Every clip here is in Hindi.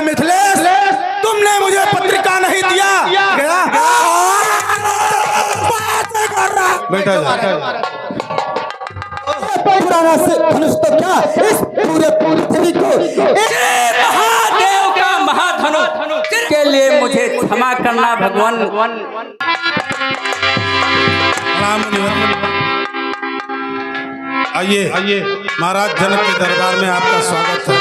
मिथिलेश, तुमने मुझे पत्रिका नहीं दिया गया। बैठा जा। धनुष तो क्या इस पूरे पृथ्वी को महादेव का महाधनुष के लिए मुझे क्षमा करना भगवान। आइए आइए, महाराज जनक के दरबार में आपका स्वागत है।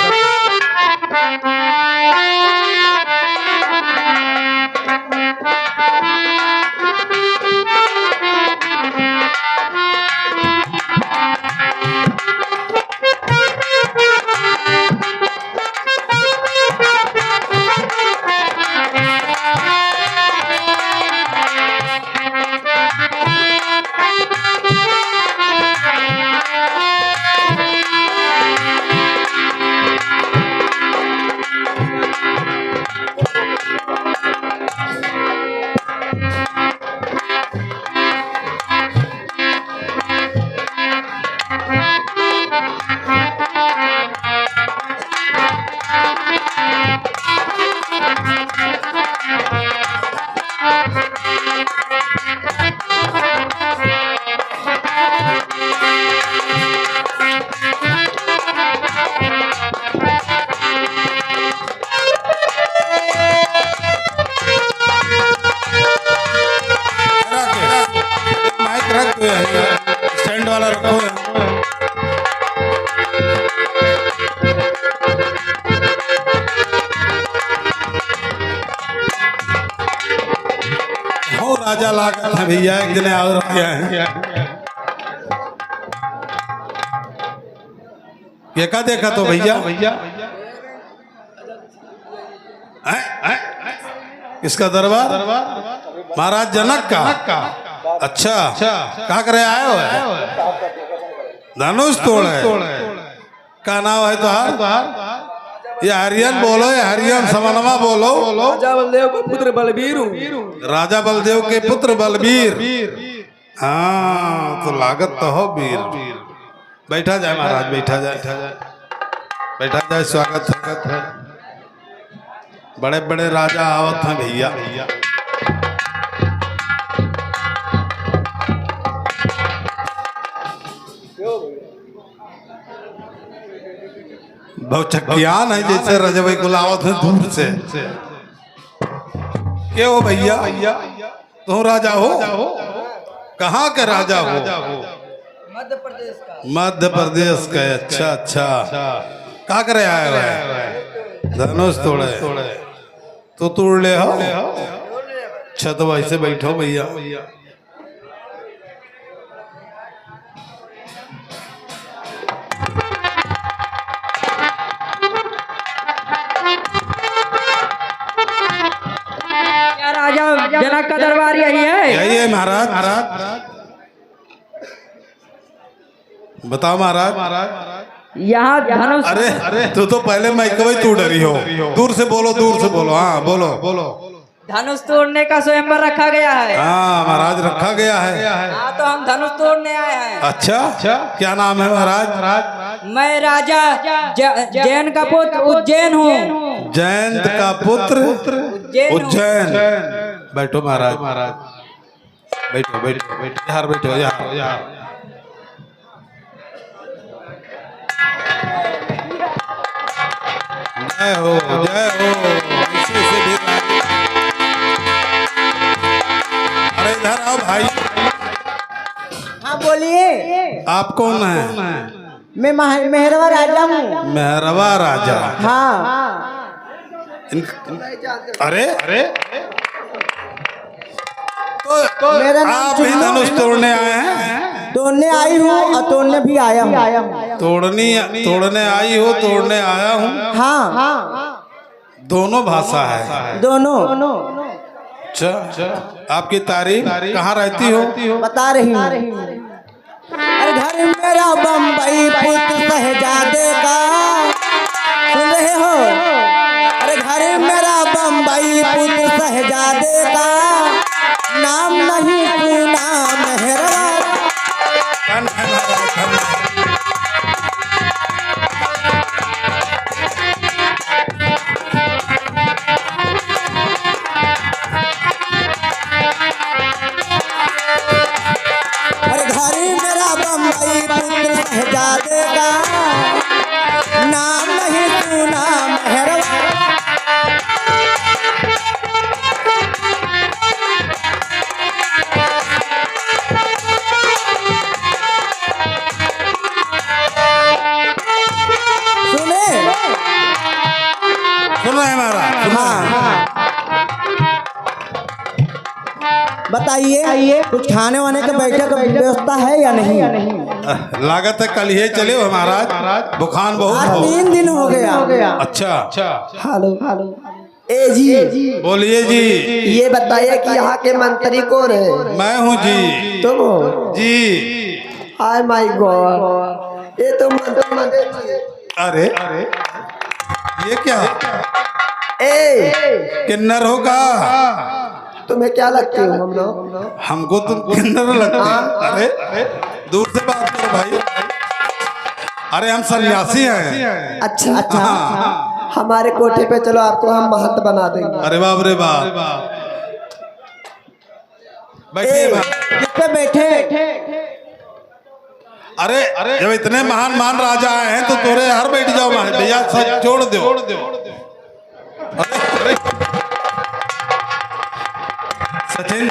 स्टैंड वाला रखो। हो राजा लागत है भैया, एक दिन और है। ये का देखा तो भैया? इसका दरबार महाराज जनक का। अच्छा, क्या करे आए हो? धनुष तोड़े का नाम है तुहार? ये हरियन बोलो, ये हरियन समनमा बोलो। राजा बलदेव के पुत्र बलबीर हूँ। राजा बलदेव के पुत्र बलबीर। हाँ, तो लागत तो हो वीर। बैठा जाए महाराज, बैठा जाए, बैठा जाए। स्वागत है। बड़े बड़े राजा आवत हैं भैया। बहुत ज्ञान है, जैसे रजबई गुलावत है दूर से। क्या हो भैया? तुम राजा हो? कहाँ के राजा हो? मध्य प्रदेश का। मध्य प्रदेश का। अच्छा अच्छा, क्या करे आए हुए? धनुष तोड़े तो तोड़ ले हो। अच्छा, तो वैसे बैठो भैया। राजा जनक का दरबार यही है? यही है महाराज। बताओ महाराज। यहाँ धनुष। अरे तू तो पहले मैं कभी तू डरी हो। दूर से बोलो, दूर से बोलो। हाँ बोलो। धनुष तोड़ने का स्वयंवर रखा गया है। हाँ महाराज, रखा गया है। हाँ, तो हम धनुष तोड़ने आए हैं। अच्छा, क्या नाम है महाराज? मैं राजा जैन का पुत्र उज्जैन हूँ। जयंत का पुत्र उज्जैन। बैठो महाराज, बैठो यार, बैठो यार। जय हो, जय हो। अरे इधर आओ भाई। हाँ बोलिए। आप कौन है? मैं मेहरवा राजा हूँ। मेहरवा राजा। हाँ। अरे तो मेरा नाम आप ही धनुष तोड़ने आए हैं? तोड़ने आई हूँ और तोड़ने भी आया हूँ। तोड़ने आई हो, तोड़ने आया हूँ। हाँ, दोनों भाषा है। दोनों। अच्छा, आपकी तारीफ कहाँ रहती हो? बता रही हूँ। अरे घर मेरा बम्बई पुत्र शहजादे का, सुन रहे हो? अरे घर मेरा बम्बई पुत्र शहजादे का, नाम नहीं सुना मेहरवा। रहे हैं महाराज। हाँ बताइए कुछ खाने वाने के बैठे का व्यवस्था है या नहीं? लागत है कल ही चले हो महाराज, बुखार बहुत आज हो। 3 दिन हो गया। अच्छा हेलो ए जी, बोलिए जी। ये बताइए कि यहाँ के मंत्री कौन है? मैं हूँ जी। तुम हो? जी। हाय माय गॉड, ये तो मंत्री। अरे ये क्या ए किन्नर होगा? तुम्हें क्या लगते हो हम लोग? हमको तुम किन्नर लगते हैं। अरे दूर से बात करो भाई। अरे हम सन्यासी हैं। अच्छा हमारे कोठे पे चलो, आपको हम महंत बना देंगे। अरे बाप रे बाप। बैठिए किस पे बैठे? अरे जब इतने महान राजा आए हैं तो तोरे हर बैठ जाओ भैया, सब छोड़ दो। अरे सचिन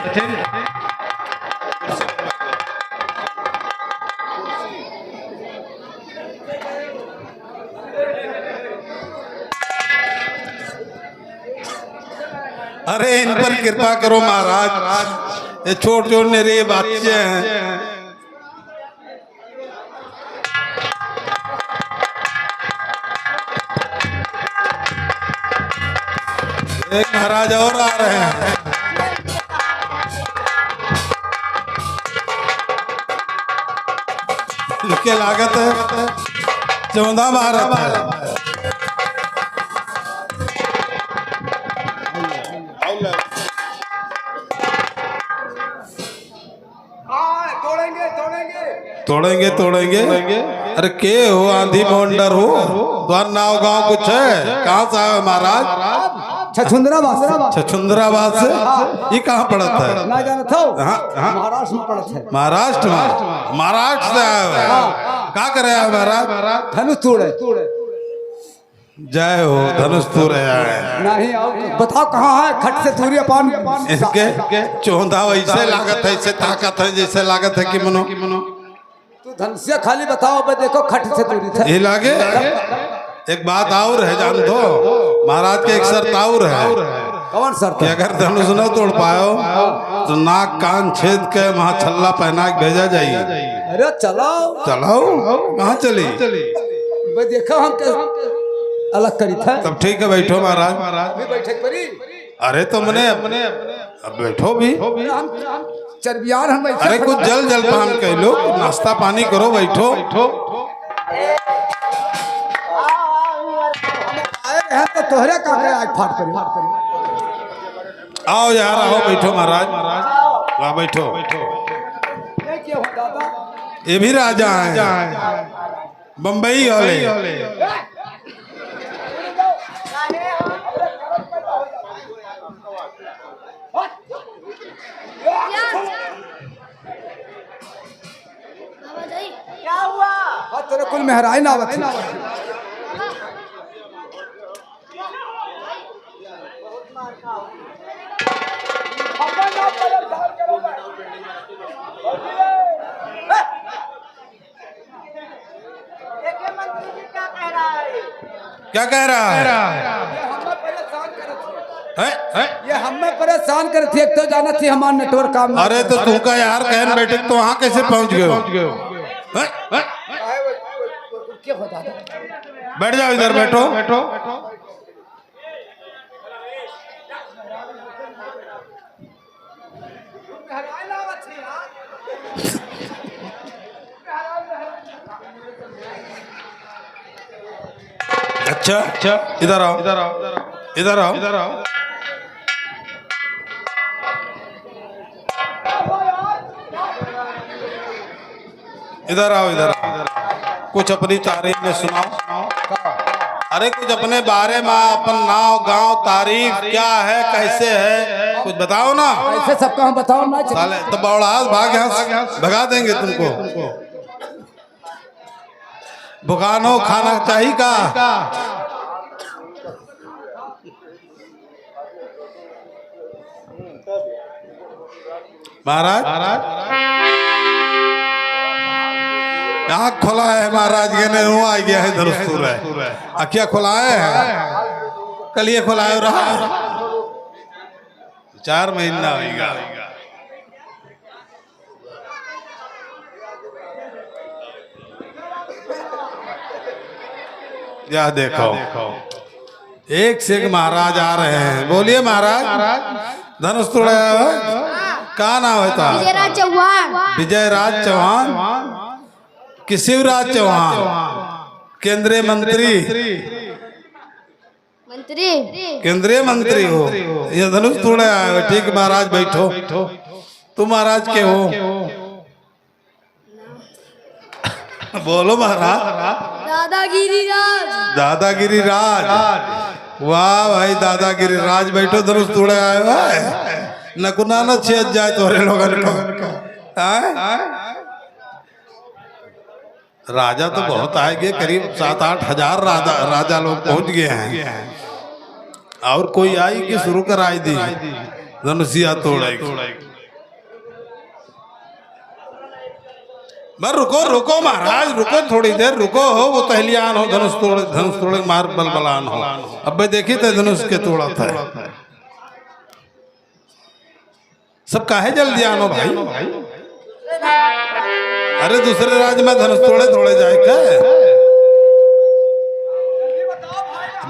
अरे इन पर कृपा करो महाराज, ये छोड़ छोड़ने रे बच्चे हैं। एक महाराज और आ रहे हैं। इनके लागत है 14 भारत है। तोड़ेंगे। अरे के हो आंधी मोंडर हो? द्वार नाव गांव कुछ है? कहाँ से आए महाराज? छछुंदराबाद से। ये कहाँ पड़ता है? महाराष्ट्र में पड़ता है। महाराष्ट्र में? महाराष्ट्र से आए हो? क्या करे आए महाराज? धनुष तोड़े। जय हो धनुष तोड़े आए। नहीं बताओ कहाँ है? खट से दूरी पान इसके चौंधा वैसे लागत है, ऐसे ताकत है जैसे लागत है कि मनो तू धनुष्य खाली बताओ। मैं देखो खट से दूरी था। ये लागे। एक बात और है जान दो महाराज के, एक शर्त और है। कौन शर्त? कि अगर धनुष न तोड़ पाओ तो नाक कान छेद के वहाँ छल्ला पहना के भेजा जाइए। अरे चलाओ कहाँ चली? मैं देखा हम अलग करी था। तब ठीक है बैठो महाराज। बैठक परी। अरे तुमने अब बैठो भी। चरबियान हम। अरे कुछ जल पान कह लो, नाश्ता पानी करो, बैठो। तो तोहरे का आज फाट करी। आओ यार आओ, बैठो महाराज। वाह बैठो। ये भी राजा हैं, बम्बई वाले। क्या हुआ? तेरे कुल मेहराई ना बची। क्या कह रहा है? ये हमें परेशान कर थी। एक तो जाना थी हमारा नेटवर्क काम। अरे तो तू का यार कहन बैठे तो वहां कैसे पहुंच गए हो? बैठ जाओ इधर, बैठो। अच्छा इधर आओ। इधर आओ। कुछ अपनी तारीफ में सुनाओ। अरे कुछ अपने बारे में, अपन नाव गांव तारीफ क्या है, कैसे है, कुछ बताओ ना। ऐसे सबका हम बताओ ना। साले तो बौड़ास भाग यहाँ भगा देंगे तुमको। भुगानो खाना चाहिए का? महाराज आँख खोला है महाराज के ने, वो आ गया है धनुष है। अखिया खोलाए है। कल ये खुलायो रहा 4 महीना होगा। या देखो एक से एक महाराज आ रहे हैं। बोलिए महाराज, धनुष तोड़ा क्या नाम है था? विजयराज चौहान। विजयराज चौहान कि शिवराज चौहान? केंद्रीय मंत्री, केंद्रीय मंत्री हो। ये धनुष तोड़े आए हो। ठीक महाराज बैठो। तुम महाराज के हो? बोलो महाराज। दादागिरी राज। दादागिरी राज। वाह भाई दादागिरी राज बैठो। धनुष तोड़े आए हो। नकुना न छेद जाए तोरे लोगन को। राजा तो बहुत आएंगे, करीब 7-8 हजार राजा लोग पहुंच गए हैं। और कोई आई कि शुरू कराई दी धनुषिया तोड़े। मैं रुको महाराज, रुको थोड़ी देर रुको। हो वो तहलियान हो, धनुष तोड़े मार बलबलान हो। अब भाई देखी थे धनुष के तोड़ा था। सब काहे जल्दी आनो भाई? अरे दूसरे राज्य में धनुष तोड़े जाए क्या?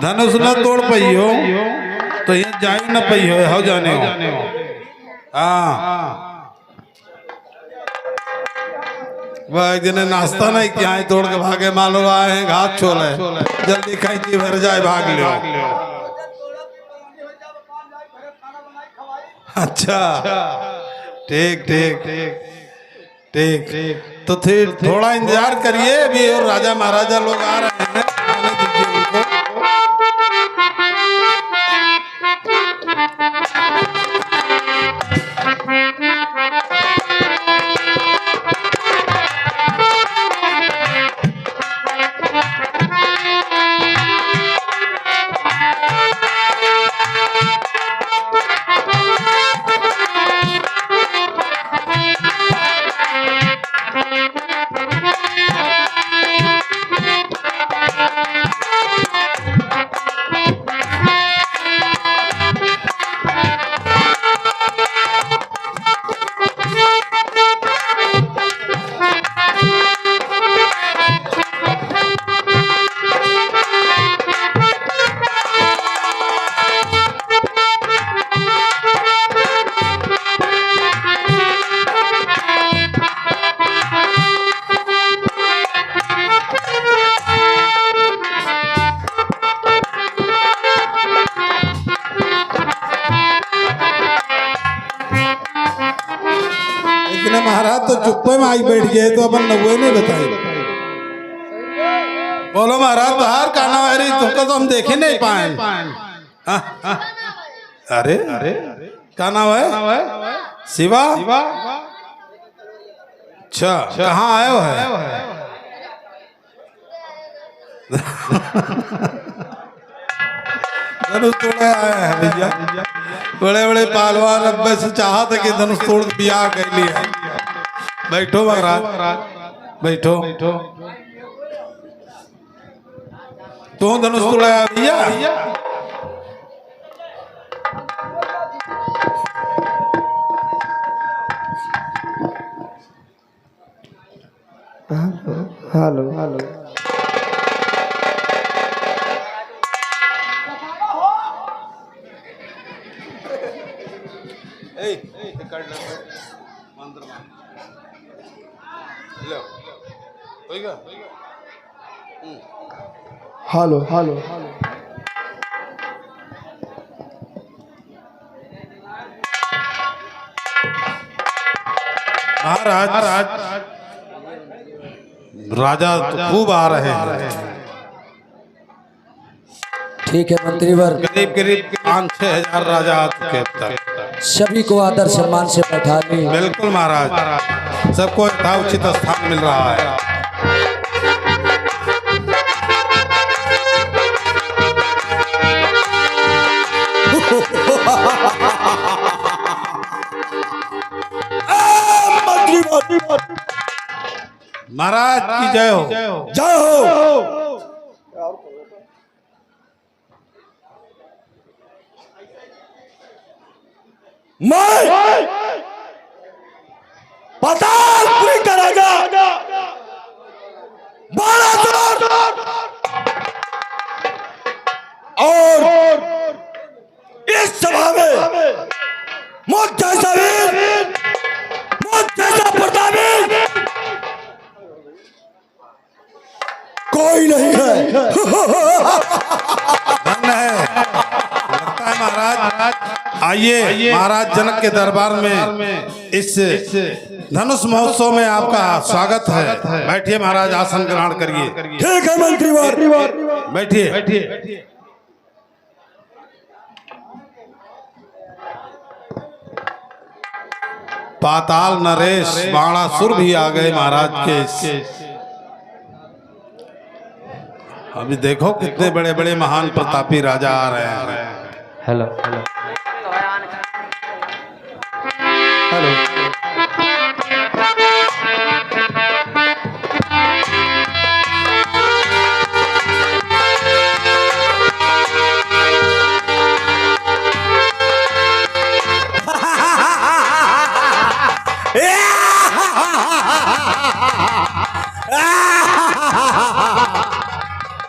धनुष न तोड़ पाई हो तो ये जा ही न पाई हो जाने हो। हाँ वह एक दिन नाश्ता नहीं किया है, तोड़ के भागे। मालूम आए हैं घात छोले, जल्दी खाई भर जाए भाग लो। अच्छा ठीक ठीक ठीक ठीक। तो फिर थोड़ा इंतजार करिए, अभी और राजा महाराजा लोग आ रहे हैं। आने दीजिए उनको। महाराज तो चुप्पे में आई बैठ गए तो अपन नब्बे नहीं बताए। बोलो महाराज तो हार काना वारी तुमको तो हम देखे नहीं पाए। अरे क्या नाम है? शिवा। अच्छा कहाँ आए हो है? धनुष तोड़े आए हैं भैया। बड़े बड़े पहलवान अब्बे से चाहा था कि धनुष तोड़ बियाह कर लिया। बैठो महाराज बैठो। तो धनुष तोड़ा भैया। Hello hello. Hello hello. महाराज राजा तो खूब आ रहे हैं। ठीक है मंत्रीवर, करीब करीब 5-6 हजार राजा आ चुके अब तक। सभी को आदर सम्मान से बैठा ली। बिल्कुल महाराज, सबको यथाउचित स्थान मिल रहा है। महाराज की जय हो। जय हो। मैं पातालपुरी का राजा बालासुर और इस सभा में मुझ जैसा वीर, मुझ जैसा प्रतापी कोई नहीं है। धन्य है, लगता है महाराज। आइए महाराज जनक के दरबार में इस धनुष महोत्सव में आपका स्वागत है। बैठिए महाराज, आसन ग्रहण करिए। ठीक है मंत्रीवर, बैठिए। पाताल नरेश बाणासुर भी आ गए महाराज के। अभी देखो कितने बड़े बड़े महान प्रतापी राजा आ रहे हैं। हेलो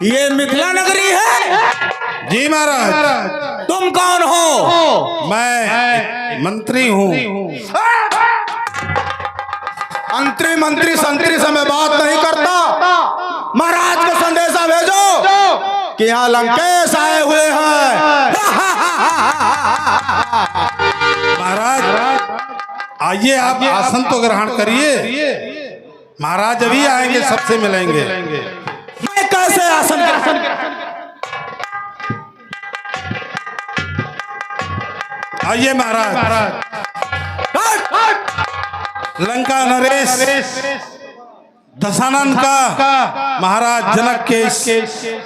ये मिथिला नगरी है। जी महाराज। तुम कौन हो? मैं मंत्री हूँ। मंत्री संतरी से मैं बात नहीं करता। महाराज को संदेशा भेजो कि यहाँ लंकेश आए हुए हैं। महाराज आइए, आप आसन तो ग्रहण करिए। महाराज अभी आएंगे, सबसे मिलेंगे। मैं कैसे आसन आइए महाराज। लंका नरेश दशानन का महाराज जनक के इस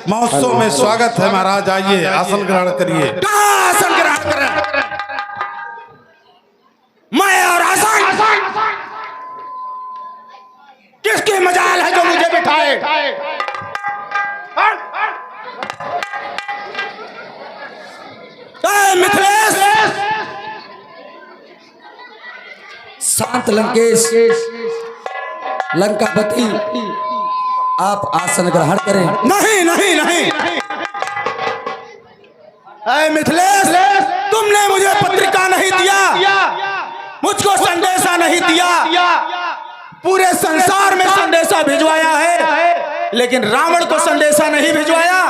महोत्सव में स्वागत है। महाराज आइए, आसन ग्रहण करिए। कहाँ आसन ग्रहण करें? मैं और आसन किसकी मजाल है जो मुझे बिठाए? मिथिलेश, शांत लंकेश, लंकापति, आप आसन ग्रहण करें। नहीं। ऐ मिथिलेश, तुमने मुझे पत्रिका नहीं दिया, मुझको संदेशा नहीं दिया। पूरे संसार में संदेशा भिजवाया है, लेकिन रावण को संदेशा नहीं भिजवाया।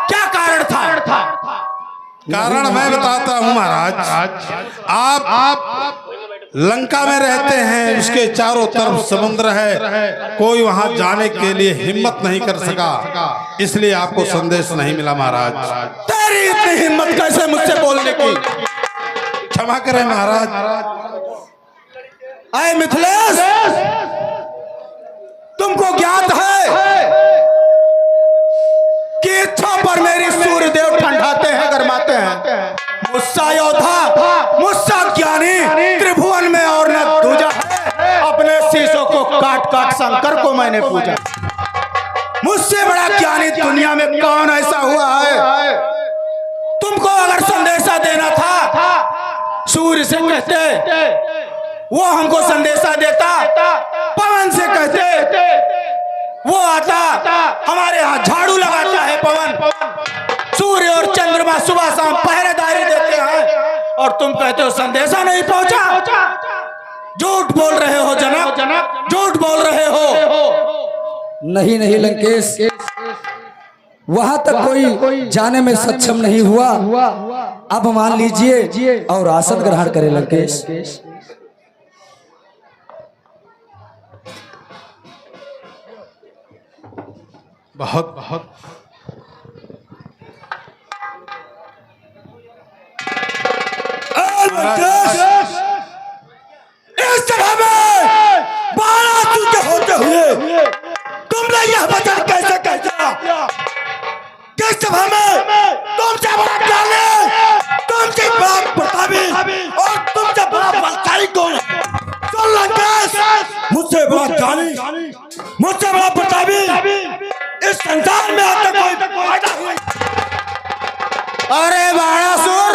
क्या कारण था? कारण मैं बताता हूँ महाराज। आप लंका में रहते हैं, उसके चारों तरफ समुद्र है, कोई वहां जाने के लिए हिम्मत नहीं कर सका, इसलिए आपको संदेश नहीं मिला महाराज। तेरी इतनी हिम्मत कैसे मुझसे बोलने की? क्षमा करें महाराज। ऐ मिथिलेश, तुमको ज्ञात है कि इच्छा पर मेरी सूर्यदेव ठंडाते हैं, गरमाते हैं। मुस्सा योद्धा, मुस्सा ज्ञानी त्रिभुवन में और न दूजा है। अपने शीशों को काट काट शंकर को मैंने पूजा। मुझसे बड़ा ज्ञानी दुनिया में कौन ऐसा हुआ है? तुमको अगर संदेशा देना था, सूर्य से कहते, वो हमको संदेशा देता। पवन से कहते, वो आता। हमारे यहाँ झाड़ू लगाता है पवन। सूर्य और चंद्रमा सुबह शाम पहरेदारी देते हैं, और तुम कहते हो संदेशा नहीं पहुंचा। झूठ बोल रहे हो जनक, झूठ बोल रहे हो। नहीं लंकेश, वहां तक कोई जाने में सक्षम नहीं हुआ। अब मान लीजिए और आसन ग्रहण करें लंकेश। बहुत इस सभा में बाणासुर के होते हुए तुमने यह वचन कैसे कह दिया? किस सभा में तुमसे बड़ा ज्ञानी, तुमसे बड़ा प्रतापी और तुमसे बड़ा बलशाली कौन है? सुन लंकेश, मुझसे बड़ा ज्ञानी, मुझसे बड़ा प्रतापी इस संसार में आता कोई फायदा हुआ। अरे बाणासुर,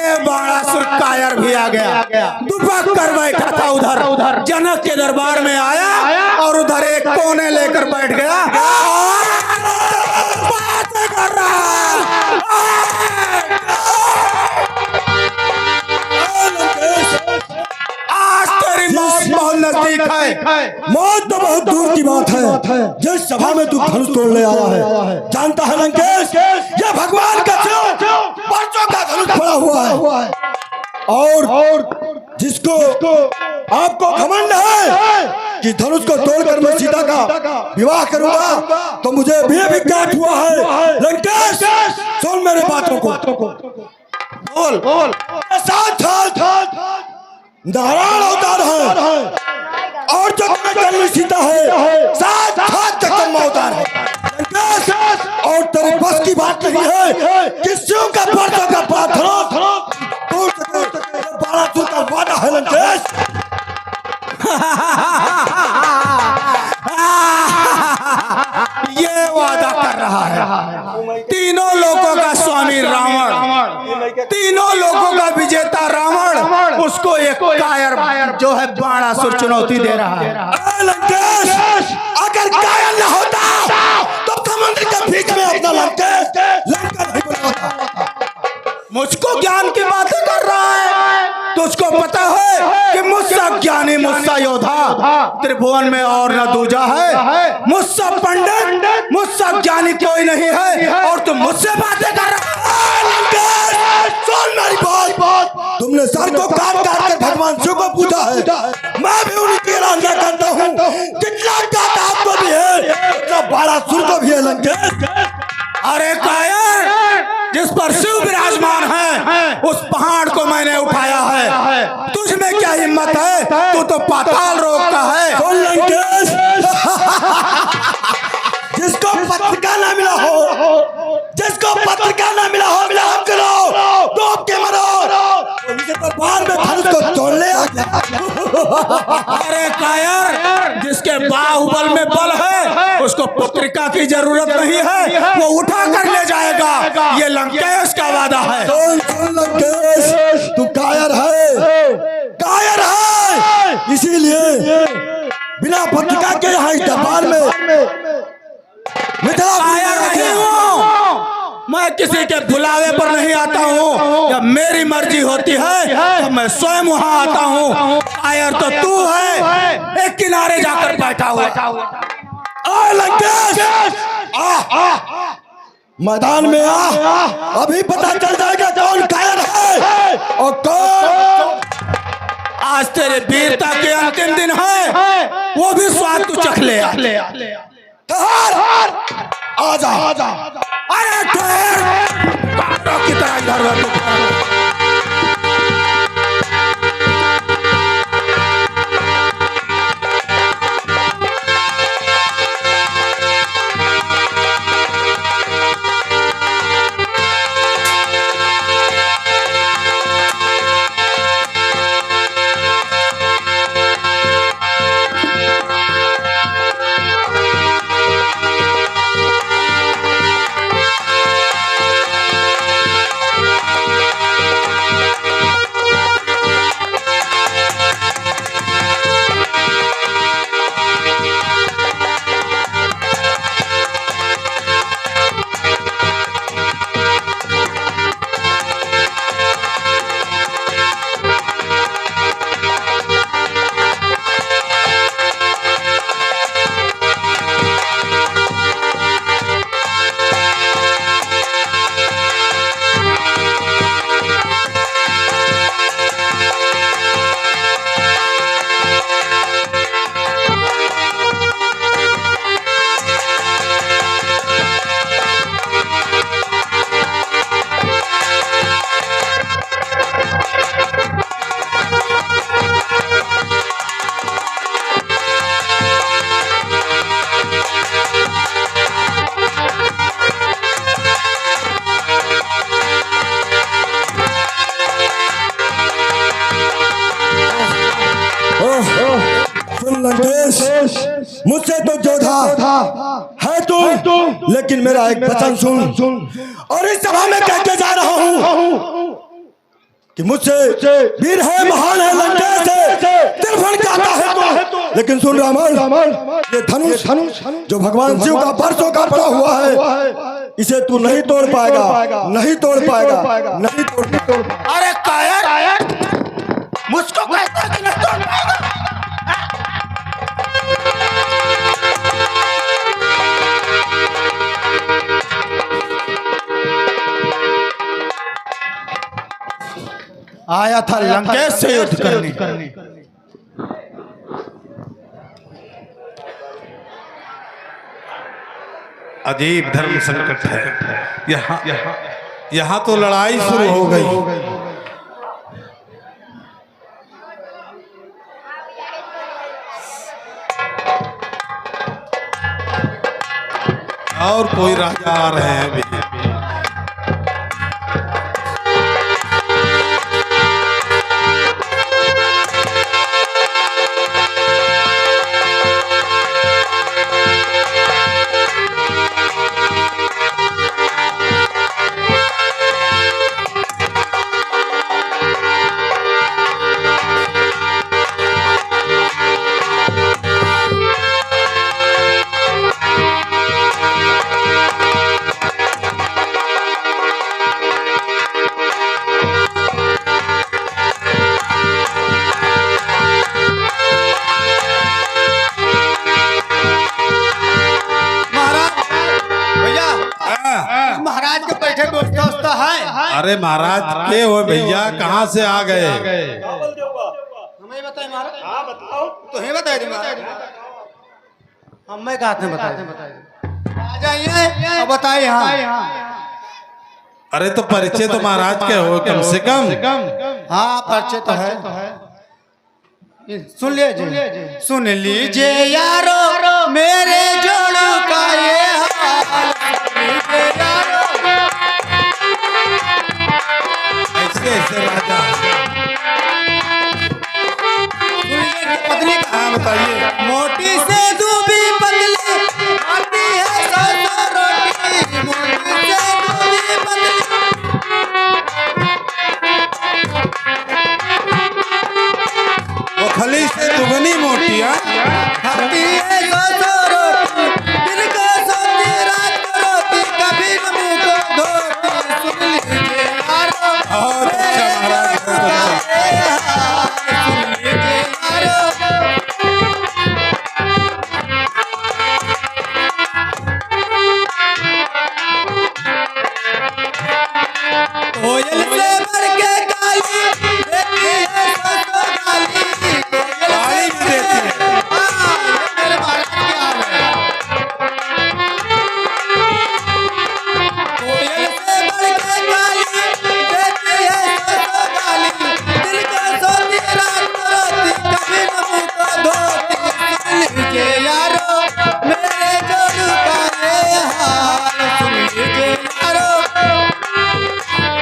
ये बाणासुर कायर भी आ गया। दुबक कर बैठा था उधर, जनक के दरबार में आया और उधर एक कोने लेकर बैठ गया। बातें कर रहा आज तेरी मौत बहुत नजदीक है। मौत तो बहुत दूर की बात है। जिस सभा में तू धनुष तोड़ने आया है, जानता है लंकेश, ये भगवान का बरसों का धनुष पड़ा हुआ है। और जिसको आपको घमंड है कि धनुष को तोड़कर मैं सीता का विवाह करूंगा, तो मुझे भी काट हुआ है। लंकेश सुन मेरे बातों को, बोल साथ नारायण अवतार है और जो तुम्हें जन्म सीता है साथ जगदम्बा अवतार है। और तेरे बस की बात नहीं है कि शिव का बरसों का प्रार्थना बाणासुर का वादा है लंकेश। ये वादा कर रहा है तीनों लोगों का स्वामी रावण, तीनों लोगों का विजेता रावण, उसको एक कायर जो है बाणासुर चुनौती दे रहा है। लंकेश अगर कायर न होता तो समुद्र के बीच में अपना लंकेश लंका नहीं बनाता। मुझको ज्ञान की बातें कर रहा है, तुझको पता है कि मुझसा ज्ञानी, मुझसा योद्धा त्रिभुवन में और न दूजा है। मुझसा पंडित, मुझसा ज्ञानी कोई नहीं है और तुम मुझसे बातें कर रहा है। सुन मेरी बात, तुमने सर को काट काट कर भगवान शिव को पूछा है, मैं भी उन्हीं की आराधना करता हूँ। जितना काट आपको भी है उतना बाणासुर को भी है लंकेश। अरे कायर, जिस पर शिव विराजमान है उस पहाड़ को मैंने उठाया है, तुझ में क्या हिम्मत है? तू तो पाताल रोकता है। सुन लंकेश, जिसको पत्रिका ना मिला हो, जिसको पत्रिका ना मिला हो, विलाप करो, डूब के मरो। दरबार में धनुष को तोड़ने आ गया। अरे कायर, जिसके बाहुबल में बल है उसको पत्रिका की जरूरत नहीं है, वो उठा कर ले जाएगा। ये लंकेश का वादा है। सुन लंकेश, तू कायर है, कायर है, इसीलिए बिना पत्रिका के यहाँ दरबार में कायर नहीं हूँ मैं, किसी के बुलावे पर नहीं आता हूँ। जब मेरी मर्जी होती है तो मैं स्वयं वहाँ आता हूँ। कायर तो तू है, एक किनारे जाकर बैठा हुआ। आ लंकेश, मैदान में आ, अभी पता चल जाएगा कौन कायर है और कौन। आज तेरे वीरता के अंतिम दिन है, वो भी स्वाद तू चख ले। आजा, अरे की तरह इधर मुझसे तो जोधा है तू, लेकिन मेरा एक वचन सुन और इस सभा में कहते जा रहा हूँ कि मुझसे वीर है, महान है, लंकेश है, दिल भड़काता है तो। लेकिन सुन रावण, ये धनुष जो भगवान शिव का परसों का पड़ा हुआ है, इसे तू नहीं तोड़ पाएगा, नहीं तोड़ पाएगा, नहीं तोड़। अरे कायर, मुझको कहता कि नहीं तोड़ पाएगा? आया था लंकेश से युद्ध करने। अजीब धर्म संकट है। यहाँ तो लड़ाई शुरू हो गई। और कोई राजा आ रहे हैं अभी। महाराज के बैठे दोस्त है। अरे महाराज के हो भैया, कहाँ से आ गए? हमें बताए महाराज। हाँ बताओ, तो ही बताए महाराज। हमें कहा थे बताए। आ जाइए और बताइए। हाँ अरे तो परिचय तो महाराज के हो कम से कम। हाँ परिचय तो है। सुन लीजिए यारो मेरे जोड़ों का ये हाल। ऐसे राजा पत्नी कहाँ बताइए? मोटी से दूबी पतली आती है सौ रोटी। मोटी से दूबी पतली वो खली से दुगनी मोटियाँ खाती है सौ रोटी। दिन को सोती रात को रोती, कभी न मुँह को धोती। सुन लीजिए यारो बहुत अच्छा महाराज, बहुत अच्छा। सुन लीजिए यारो। कोयल से भर के गाली देती है सौ गाली। गाली भी देती है। हाँ, ये मेरे महाराज की हाल है। कोयल से भर के गाली देती है सौ गाली। दिल को सोती रात को रोती, कभी न मुँह को धोती। सुन लीजिए यारो मेरे जोड़ू का ये हाल। सुन लीजिए यारो।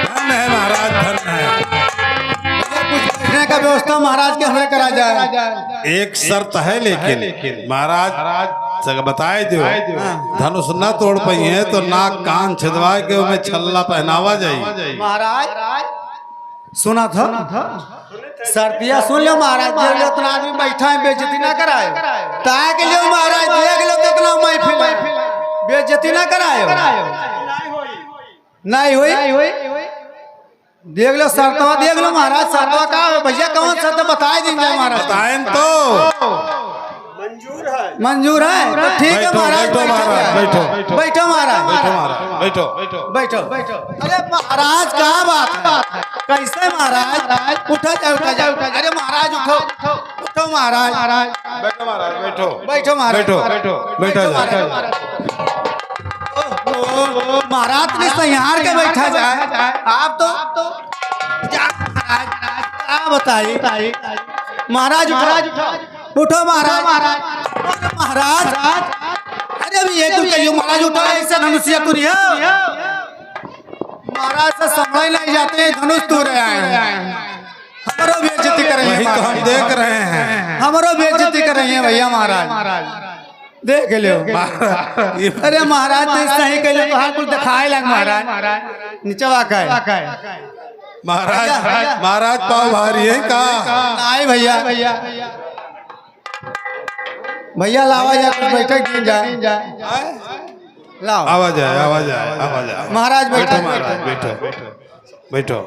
धन है महाराज, धन है। कुछ बैठने का व्यवस्था महाराज के हमें करा जाए। एक शर्त है लेकिन महाराज से बताए दो, धनुष न तोड़ पाई है तो नाक कान छिदवा के उन्हें छल्ला पहनावा जाए। महाराज सुना था सर्दिया सुन लो महाराज। देख लो इतना आदमी बैठा है, बेइज्जती ना कराए। ताए के लिए महाराज देख लो कितना महफिल, बेइज्जती ना कराए। नहीं हुई देख लो शर्तवा, देख लो महाराज शर्तवा का भैया कौन शर्त बताए देंगे महाराज। बताएं तो मंजूर है तो ठीक है महाराज। बैठो बैठो महाराज, बैठो। अरे महाराज कहाँ बात है? कैसे महाराज? उठा जाओ। अरे महाराज उठो महाराज। बैठो महाराज, बैठो महाराज। बैठो। महाराज ने संहार के बैठा जाए। आप तो क्या बताइए महाराज। उठो महाराज। अरे अभी ये तुम कहियो महाराज उठो, ऐसे धनुषिया तुरी है। महाराज से संभाल नहीं जाते, धनुष तू रहे हैं। हमारो बेइज्जती कर रही है। वही तो हम देख रहे हैं। हमारो बेइज्जती कर रही है भैया महाराज। देख लो अरे महाराज ने सही कह तो हाथ कुछ दिखाए लग महाराज। नीचे वाका है महाराज महाराज पाव भारी है का नहीं भैया भैया लावा जा कुछ बैठक गिन जाए लाओ आवाज आए महाराज बैठो महाराज बैठो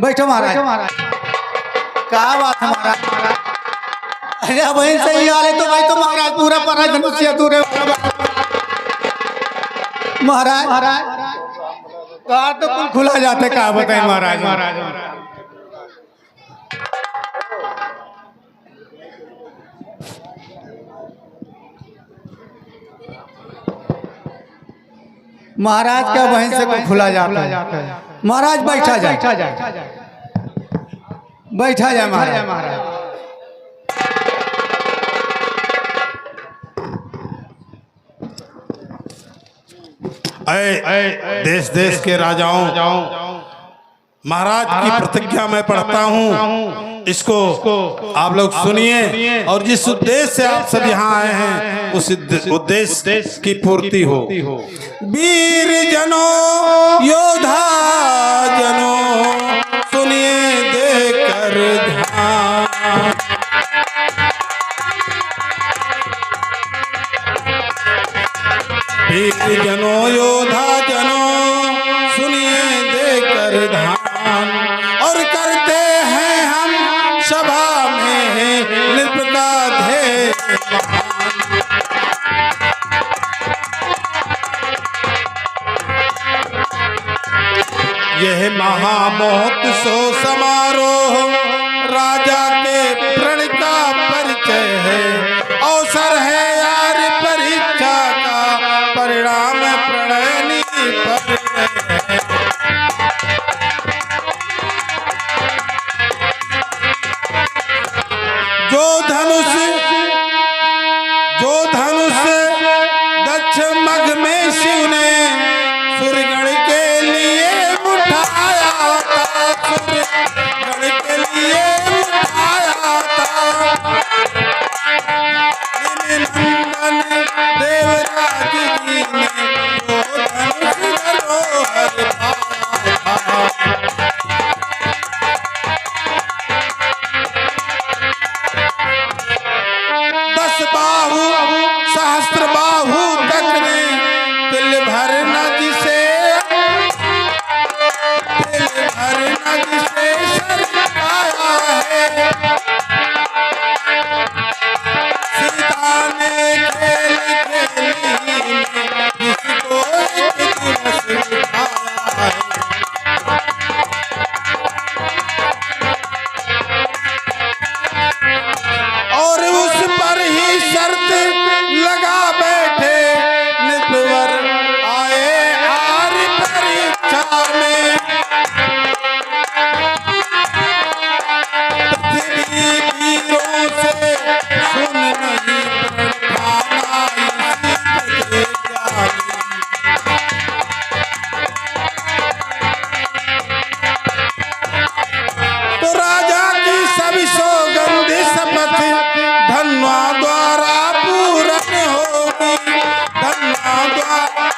बैठो महाराज क्या बात है महाराज अरे बहन सही वाले तो भाई तो महाराज पूरा परा धनुष्य दूर महाराज कहा तो कुल खुला जाते कहा बताए महाराज महाराज क्या बहन से कुल खुला जाता है महाराज बैठा जाए बैठा जाए महाराज देश देश के राजाओं महाराज की प्रतिज्ञा मैं पढ़ता हूँ इसको आप लोग सुनिए और जिस उद्देश्य से आप सब यहाँ आए हैं उस उद्देश्य की पूर्ति हो। वीर जनों योद्धा जनों सुनिए देकर ध्यान वीर जनों योद्धा जनों सुनिए देकर ध्यान और करते हैं हम सभा में नृप का ध्येय यह महामहोत्सव समारोह राजा के प्रण का परिचय है अवसर है यार परीक्षा का परिणाम प्रणयनी पर जो धनुष दक्ष मग में शिव ने सुरगण के लिए उठाया था सुरगण के लिए उठाया था नंदन देवराज जी ने जो धनुष धरोहर पाया था दस बाहु सहस्त्र बाहु तक ने तिल भर न जिसे सर पाया है सीता ने खेल खेली जिसको एक दिवस उठाया है और उस पर ही शर्त लगा बैठे निपवर आए आर परीक्षा में पृथ्वी वीरों से सुन नहीं पठाना इसी के ज्ञानी तो राजा की सभी सौगंध शपथ धन्वा द्वारा पूर्ण होगी धन्वा द्वारा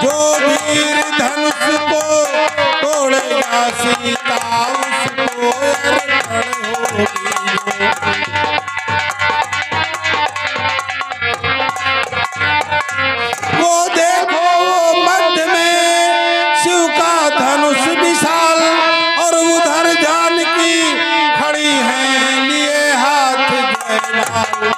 जो वीर धनुष को तोड़ेगा सीता उसको अर्पण होगी वो देखो वो मध्य में शिव का धनुष विशाल और उधर जानकी खड़ी हैं लिए हाथ जयमाल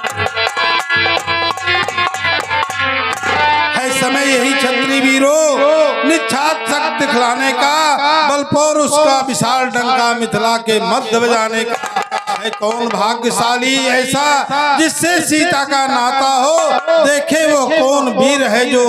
है समय यही क्षत्रिय वीरों निच्छाद शक्ति दिखलाने का बलपोर उसका विशाल डंका मिथिला के मध्य बजाने का है कौन भाग्यशाली ऐसा जिससे सीता का नाता हो देखे वो कौन वीर है जो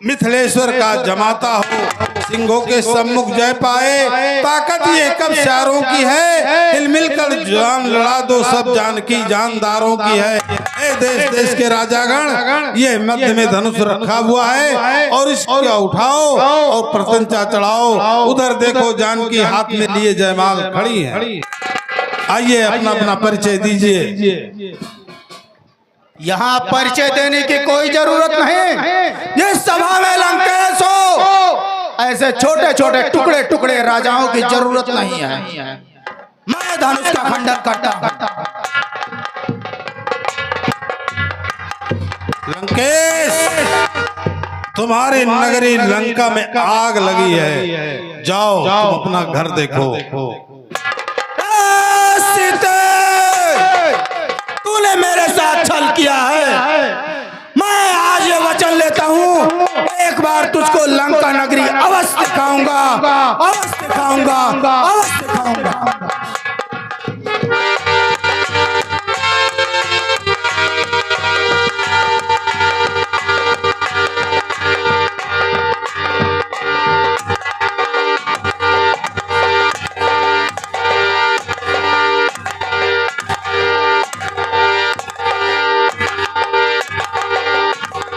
मिथिलेश्वर का जमाता हो सिंहों के सम्मुख जय पाए ताकत ये कब शारों की है हिल मिलकर जान लड़ा दो सब जानकी जानदारों की है ए देश देश के राजागण ये मध्य में धनुष रखा हुआ है और इसको उठाओ और प्रतंचा चढ़ाओ उधर देखो जानकी हाथ में लिए जयमाल खड़ी है आइए अपना अपना परिचय दीजिए यहाँ परिचय देने की कोई जरूरत नहीं जिस सभा में लंकेश हो ऐसे छोटे छोटे टुकड़े टुकड़े राजाओं की जरूरत नहीं है। मैं धनुष का खंडन करता हूं। लंकेश, तुम्हारी नगरी लंका में आग लगी है, जाओ तुम अपना घर देखो। सीते, तूने मेरे साथ छल किया है। मैं आज ये वचन लेता हूँ, एक बार तुझको लंका नगरी अवश्य दिखाऊंगा, अवश्य दिखाऊंगा, अवश्य दिखाऊंगा।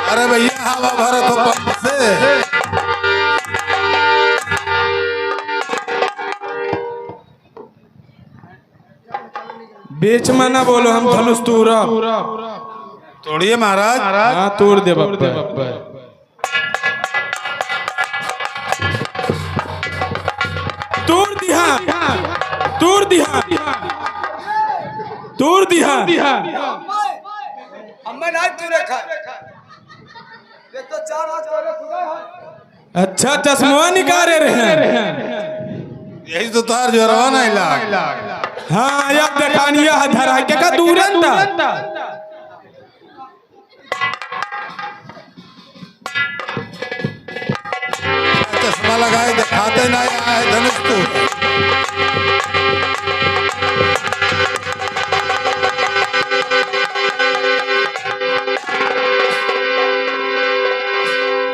अरे भैया हवा भरो तो पंप से। बीच में ना बोलो, हम धनुष तोड़ा तोड़िए महाराज। हाँ तोड़ दे बप्पा। तोड़ दिया, तोड़ दिया, तोड़ दिया। अच्छा चश्मा निकाले रहे हैं। यही तो तार जो रवाना इलाज। हाँ अब देखानिया धरा के का दूरंता। चश्मा लगाए दिखाते ना आए धनुष तो।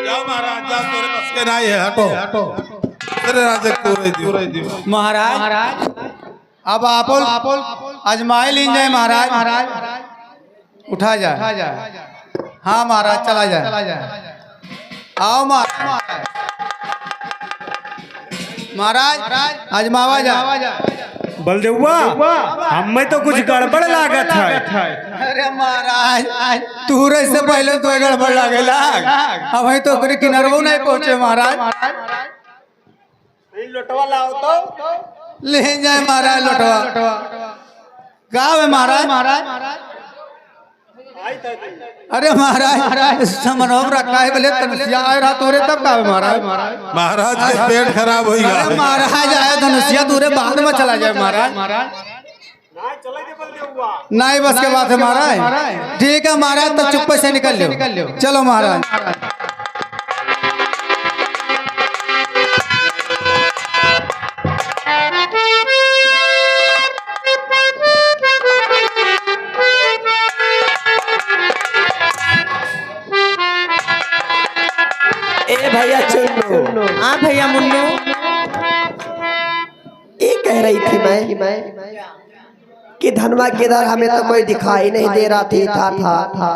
जाओ महाराज, जाओ, तेरे बस के नहीं है, हटो। तेरे राजे को दियो। महाराज अब आप अजमाए लीन जाए महाराज। उठा जाए। हाँ महाराज, चला जाए। आओ महाराज, आजमावा जा। बलदेवा, हमें तो कुछ गड़बड़ लागत है। अरे महाराज, तूरे से पहले तो गड़बड़ लागेला। अब ही तो किनारो नहीं पहुंचे महाराज। लोटवा लाओ तो ले जाए महाराज लोटवा। गाँव है महाराज। अरे महाराज, समनोम रखा है बोले धनुषिया आए रहा तोरे तब गाँव महाराज। महाराज के पेट खराब हो गया। अरे महाराज आए धनुषिया तोरे बाद में चला जाए महाराज। नहीं बस के बात है महाराज। ठीक है महाराज, तो चुप्पे से निकल लो। चलो महाराज। ए भैया चुन्नू। हाँ भैया मुन्नू, ये कह रही थी मैं कि धनवा किधर, हमें तो कोई दिखाई नहीं दे रहा था।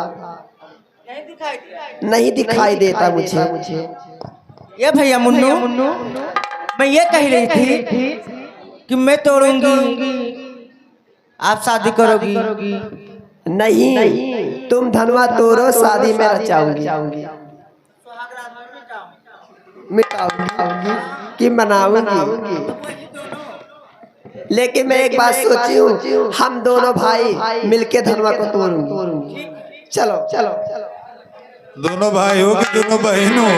नहीं दिखाई देता मुझे। ये भैया मुन्नू, मैं ये कह रही थी कि मैं तोड़ूंगी, आप शादी करोगी। नहीं, तुम धनवा तोड़ो, शादी में रचाऊंगी, मिटाऊंगी कि मनाऊंगी। लेकिन मैं एक बात सोची हूँ, हम दोनों भाई मिलके धनवा को तोड़ूंगी। चलो। दोनों भाई हो कि दोनों बहन हो?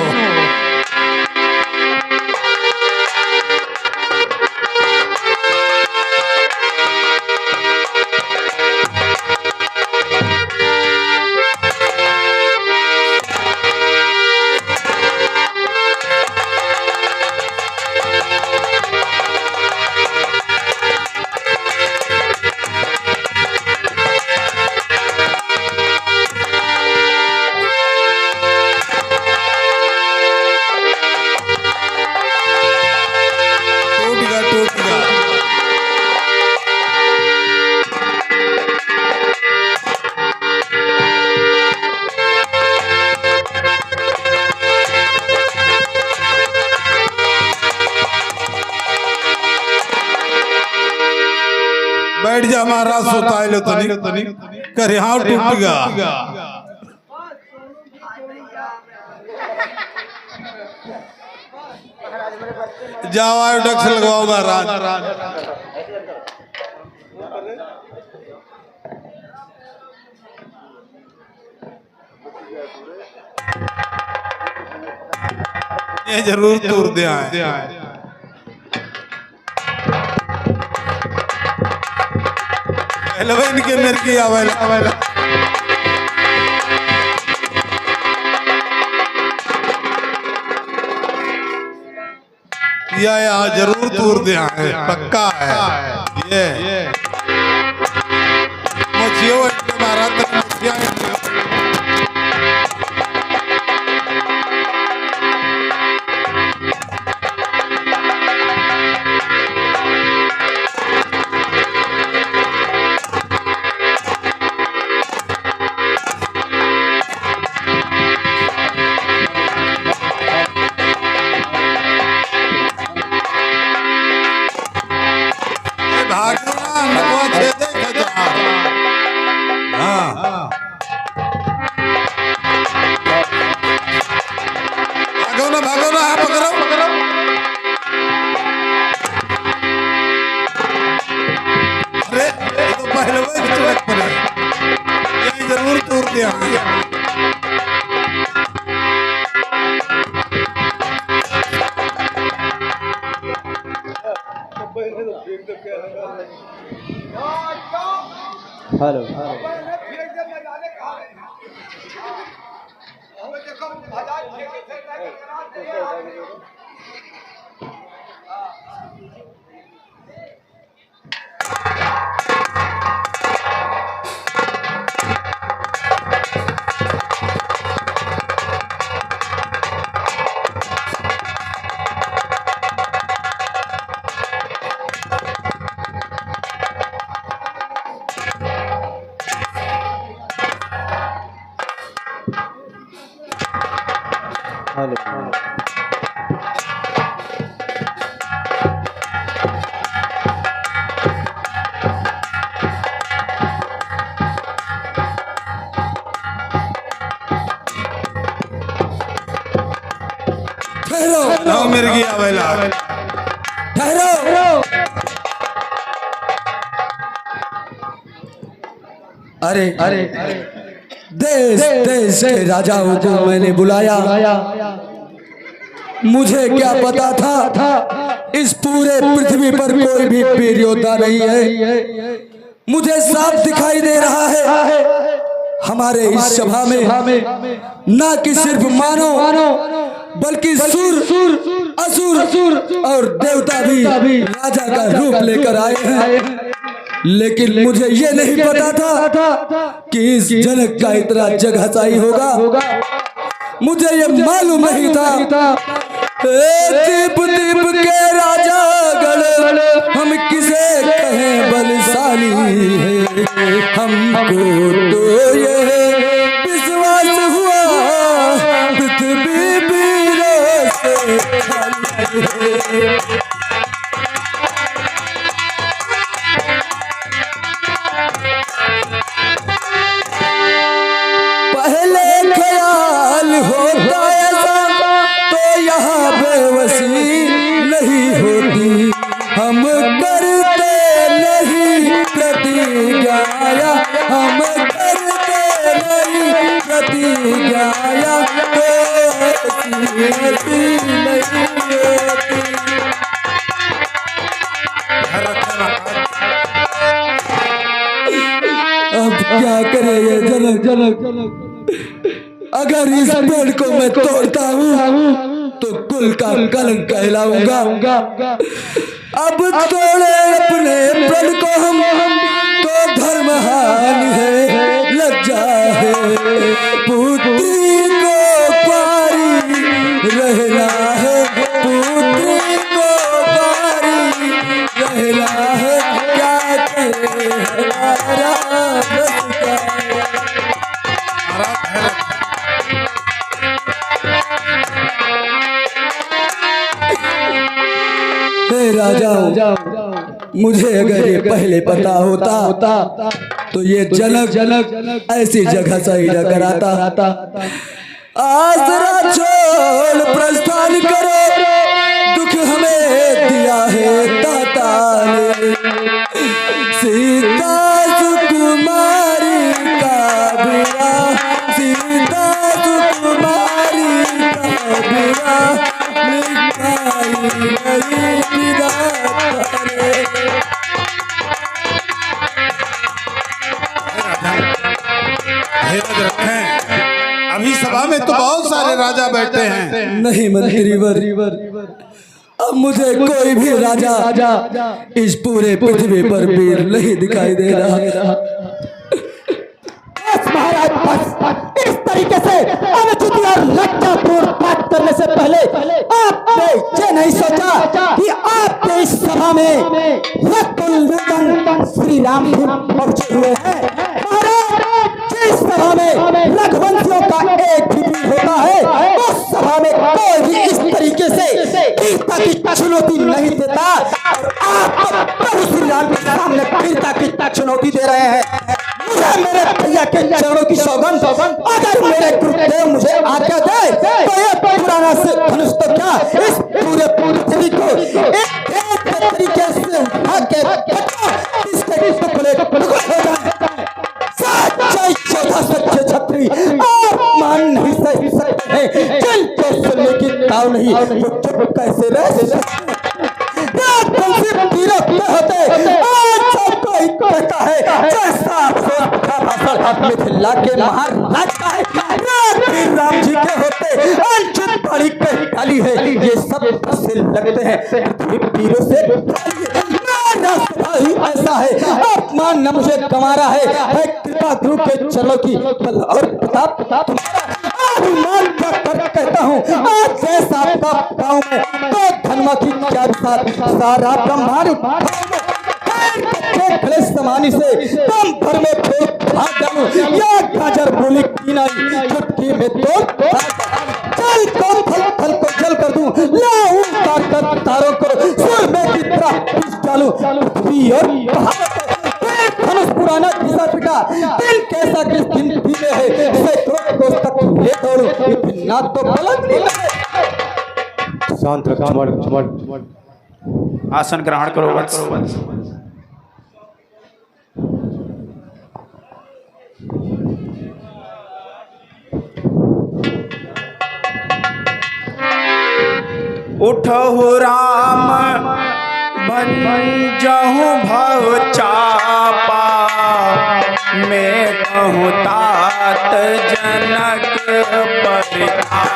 बैठ जा महाराज, सोता है तो नहीं कर, यहाँ टूट गया। जाओ आयोडेक्स लगवाओ महाराज। ये जरूर तूर दे आए। इनके मेरे की आवेला या जरूर तूर दे आए, पक्का है ये मुझियो महाराज तक मुझिया जरूर तूर दिया। हेलो ठहरो मेरे की आवेला ठहरो। अरे अरे देश देश के राजाओं को मैंने बुलाया। मुझे क्या पता था इस पूरे पृथ्वी पर कोई भी वीर योद्धा नहीं है। मुझे साफ दिखाई दे रहा है हमारे इस सभा में ना कि सिर्फ मानो बल्कि सुर असुर और देवता भी राजा का रूप लेकर आए हैं। लेकिन मुझे ये नहीं पता था कि इस जनक का इतना जगहसाई होगा। मुझे ये मालूम नहीं था। दीप दीप के राजा गण हम किसे कहें बलशाली है। हमको तो ये विश्वास हुआ पृथ्वी वीरों से खाली है। पहले ख्याल होता ऐसा तो यहाँ बेबसी नहीं होती। हम करते नहीं प्रतिज्ञाया, हम करते नहीं प्रतिज्ञाया तो ऐसी नहीं होती। अब क्या करे ये जनक अगर इस पेड़ को मैं तोड़ता हूँ तो कुल का कलंक कहलाऊंगा। अब तोड़े अपने प्रण को हम तो धर्महान है, लज्जा है। पुत्री को पारी रहना है, पुत्री को पारी रहना है। क्या करे हमारा राजा, मुझे अगर ये पहले पता होता तो ये जनक ऐसी जगह सही न कराता। आसरा छोड़ प्रस्थान करो, हमें दिया है दाता ने। सीता सुकुमारी का विवाह, सीता सुकुमारी का विवाह लिखाई गई विधाता ने। धीरज रखें, अभी सभा में तो बहुत सारे राजा बैठे हैं। नहीं मंत्रीवर, अब मुझे कोई भी राजा इस पूरे पृथ्वी पर वीर नहीं दिखाई दे रहा। बस महाराज बस, इस तरीके से अनुचित और लज्जापूर्ण बात करने से पहले आपने ये नहीं सोचा कि आपके इस सभा में रत्न श्री राम पहुंचे हुए हैं। महाराज जिस सभा में रघुवंशियों का एक भी वीर होता है, उस सभा में कोई भी इस तरीके से वीरता की चुनौती नहीं देता, और आप प्रभु श्री राम के सामने वीरता की चुनौती दे रहे हैं। मुझे मेरे भैया के चरणों की सौगंध, अगर मेरे गुरुदेव मुझे आज्ञा दे तो ये पुराना से धनुष तो क्या इस पूरे पृथ्वी को एक तरीके से उठा के इसके टुकड़े टुकड़े हो जाए। सच्चे चौथा सच्चे छत्री आप मान नहीं सही सकते हैं, जिनको सुनने की ताव नहीं वो चुप कैसे रह सकते। कहता है जैसा मिथिला के महाराज का है, राम जी के होते अंचित बड़ी कही डाली है, ये सब से लगते हैं वीरों से ऐसा है। अपमान न मुझे गंवारा है, कृपा गुरु के चलो की बल और प्रताप अभिमान कर कहता हूँ, आज जैसा आपका गाँव में तो धर्म की क्या सारा ब्रह्मांड समानी से दम भर में भाग डालूं, या गाजर मूली कीनाई चुटकी में तो चल को फल को जल कर दूं, लाऊं तार तारों को सुर में की तरह पीस डालूं। पृथ्वी और धनुष पुराना घिसा पिटा दिल कैसा किस गिनती में है, सैकड़ों कोस तक ले दौड़ूं, इतना तो गलत नहीं है। शांत रखो, आसन ग्रहण करो वत्स। उठो राम बन जाऊं भव चापा, मैं कहूँ तात जनक परितापा।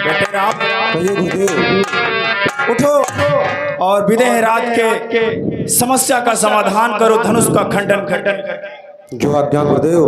बेटे राम उठो और विदेह राज के समस्या का समाधान करो, धनुष का खंडन कर। जो आज्ञा गुरुदेव।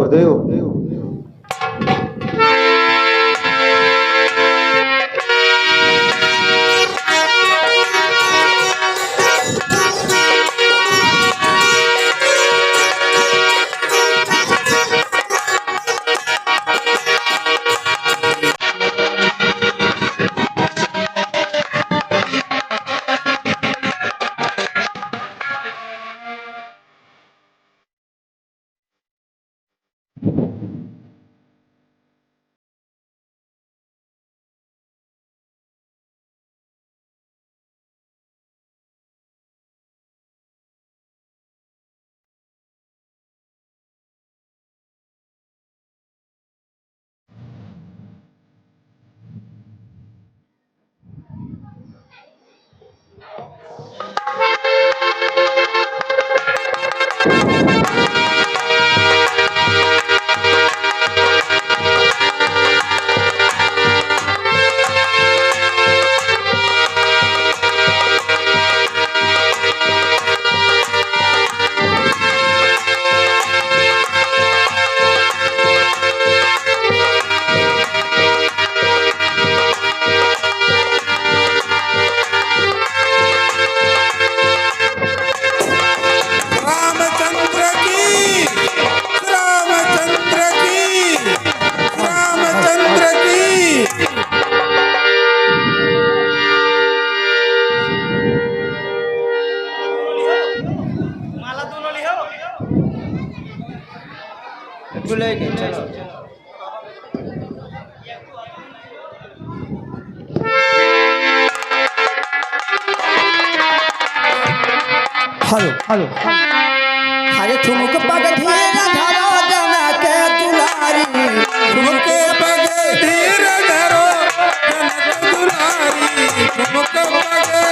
बुलाएंगे चलो। हेलो हेलो अरे ठुमक पग धीरे धरो जना के दुलारी ठुमके पगे धीरे धरो जनक दुलारी ठुमक पगे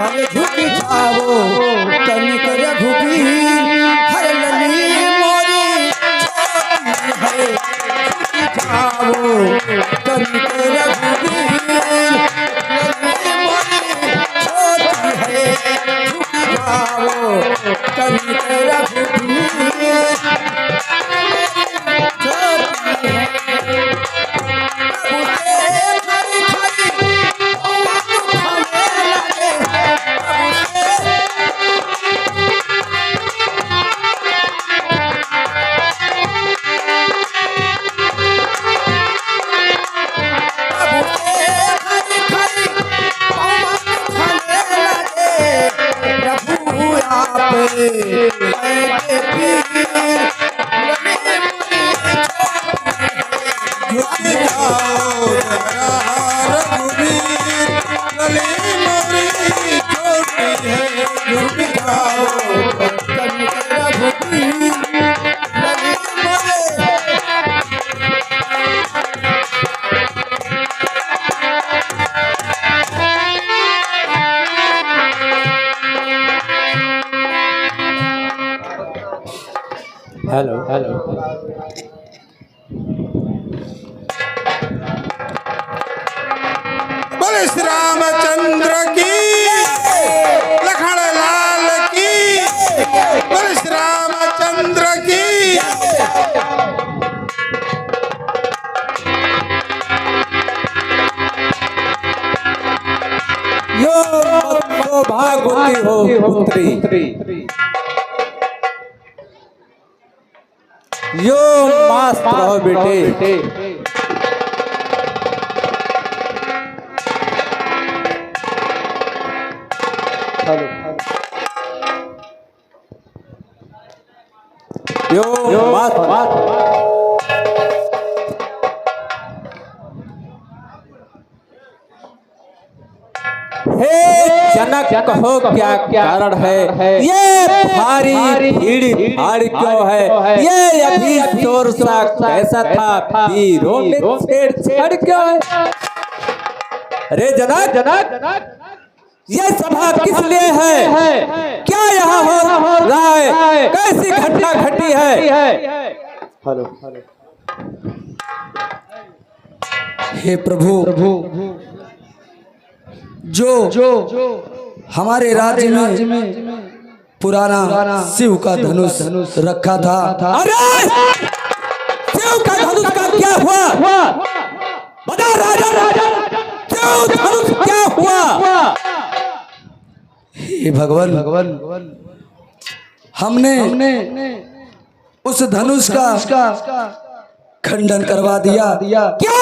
अरे झुकी जाओ तनिक रघुबी हर लली मोरी छोटी है झुकी जाओ तनिक रघुबी लली मोरी छोटी है झुकी जाओ तनिक रघुबी छोटी है हेलो हेलो बोले श्री रामचंद्र की लखन लाल की बोले श्री रामचंद्र की यो मत भागवती हो पुत्री यो मास्टर हो बेटे यो मास्टर हे जनक कहो क्या कारण है ये भारी भीड़ भाड़ क्यों है ये अभी चोर सा कैसा था वीरों में छेड़छाड़ क्यों है अरे जनक ये सभा किस लिए है क्या यहाँ हो रहा है कैसी घटना घटी है हेलो हे प्रभु जो हमारे राज्य में पुराना शिव का धनुष रखा था। अरे शिव का धनुष का क्या हुआ बता राजा शिव धनुष क्या हुआ हे भगवान हमने उस धनुष का खंडन करवा दिया। क्या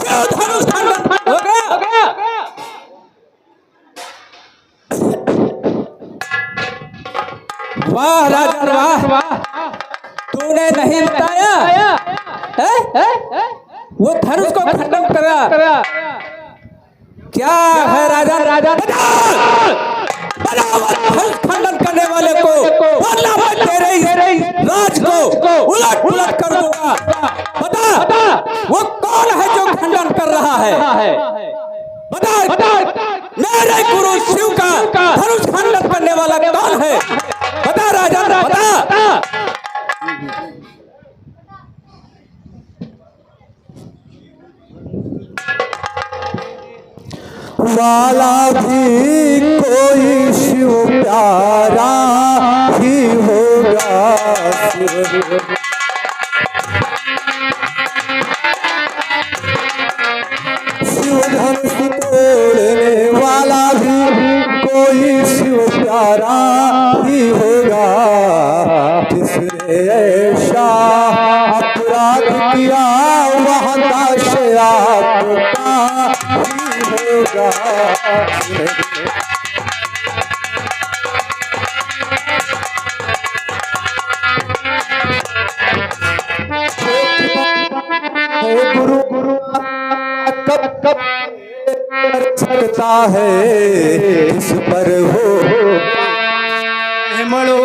शिव धनुष खंडन हो गया वाह राजा वाह उन्हें नहीं बताया है? वो धनुष को खंडन करा। क्या है राजा खंडन करने वाले को वरना मैं तेरे राज को उलट पुलट कर दूंगा। बता वो कौन है जो खंडन कर रहा है? बता मेरे गुरु शिव का धनुष खंडन करने वाला कौन है? बता राजा बता। वाला भी कोई शिव प्यारा ही होगा। शिव धनुष तोड़ने वाला भी कोई शिव प्यारा ही होगा। जिसने ऐसा अपराध किया वह दाश आपका ही होगा। गुरु कब सकता है इस पर हो मड़ो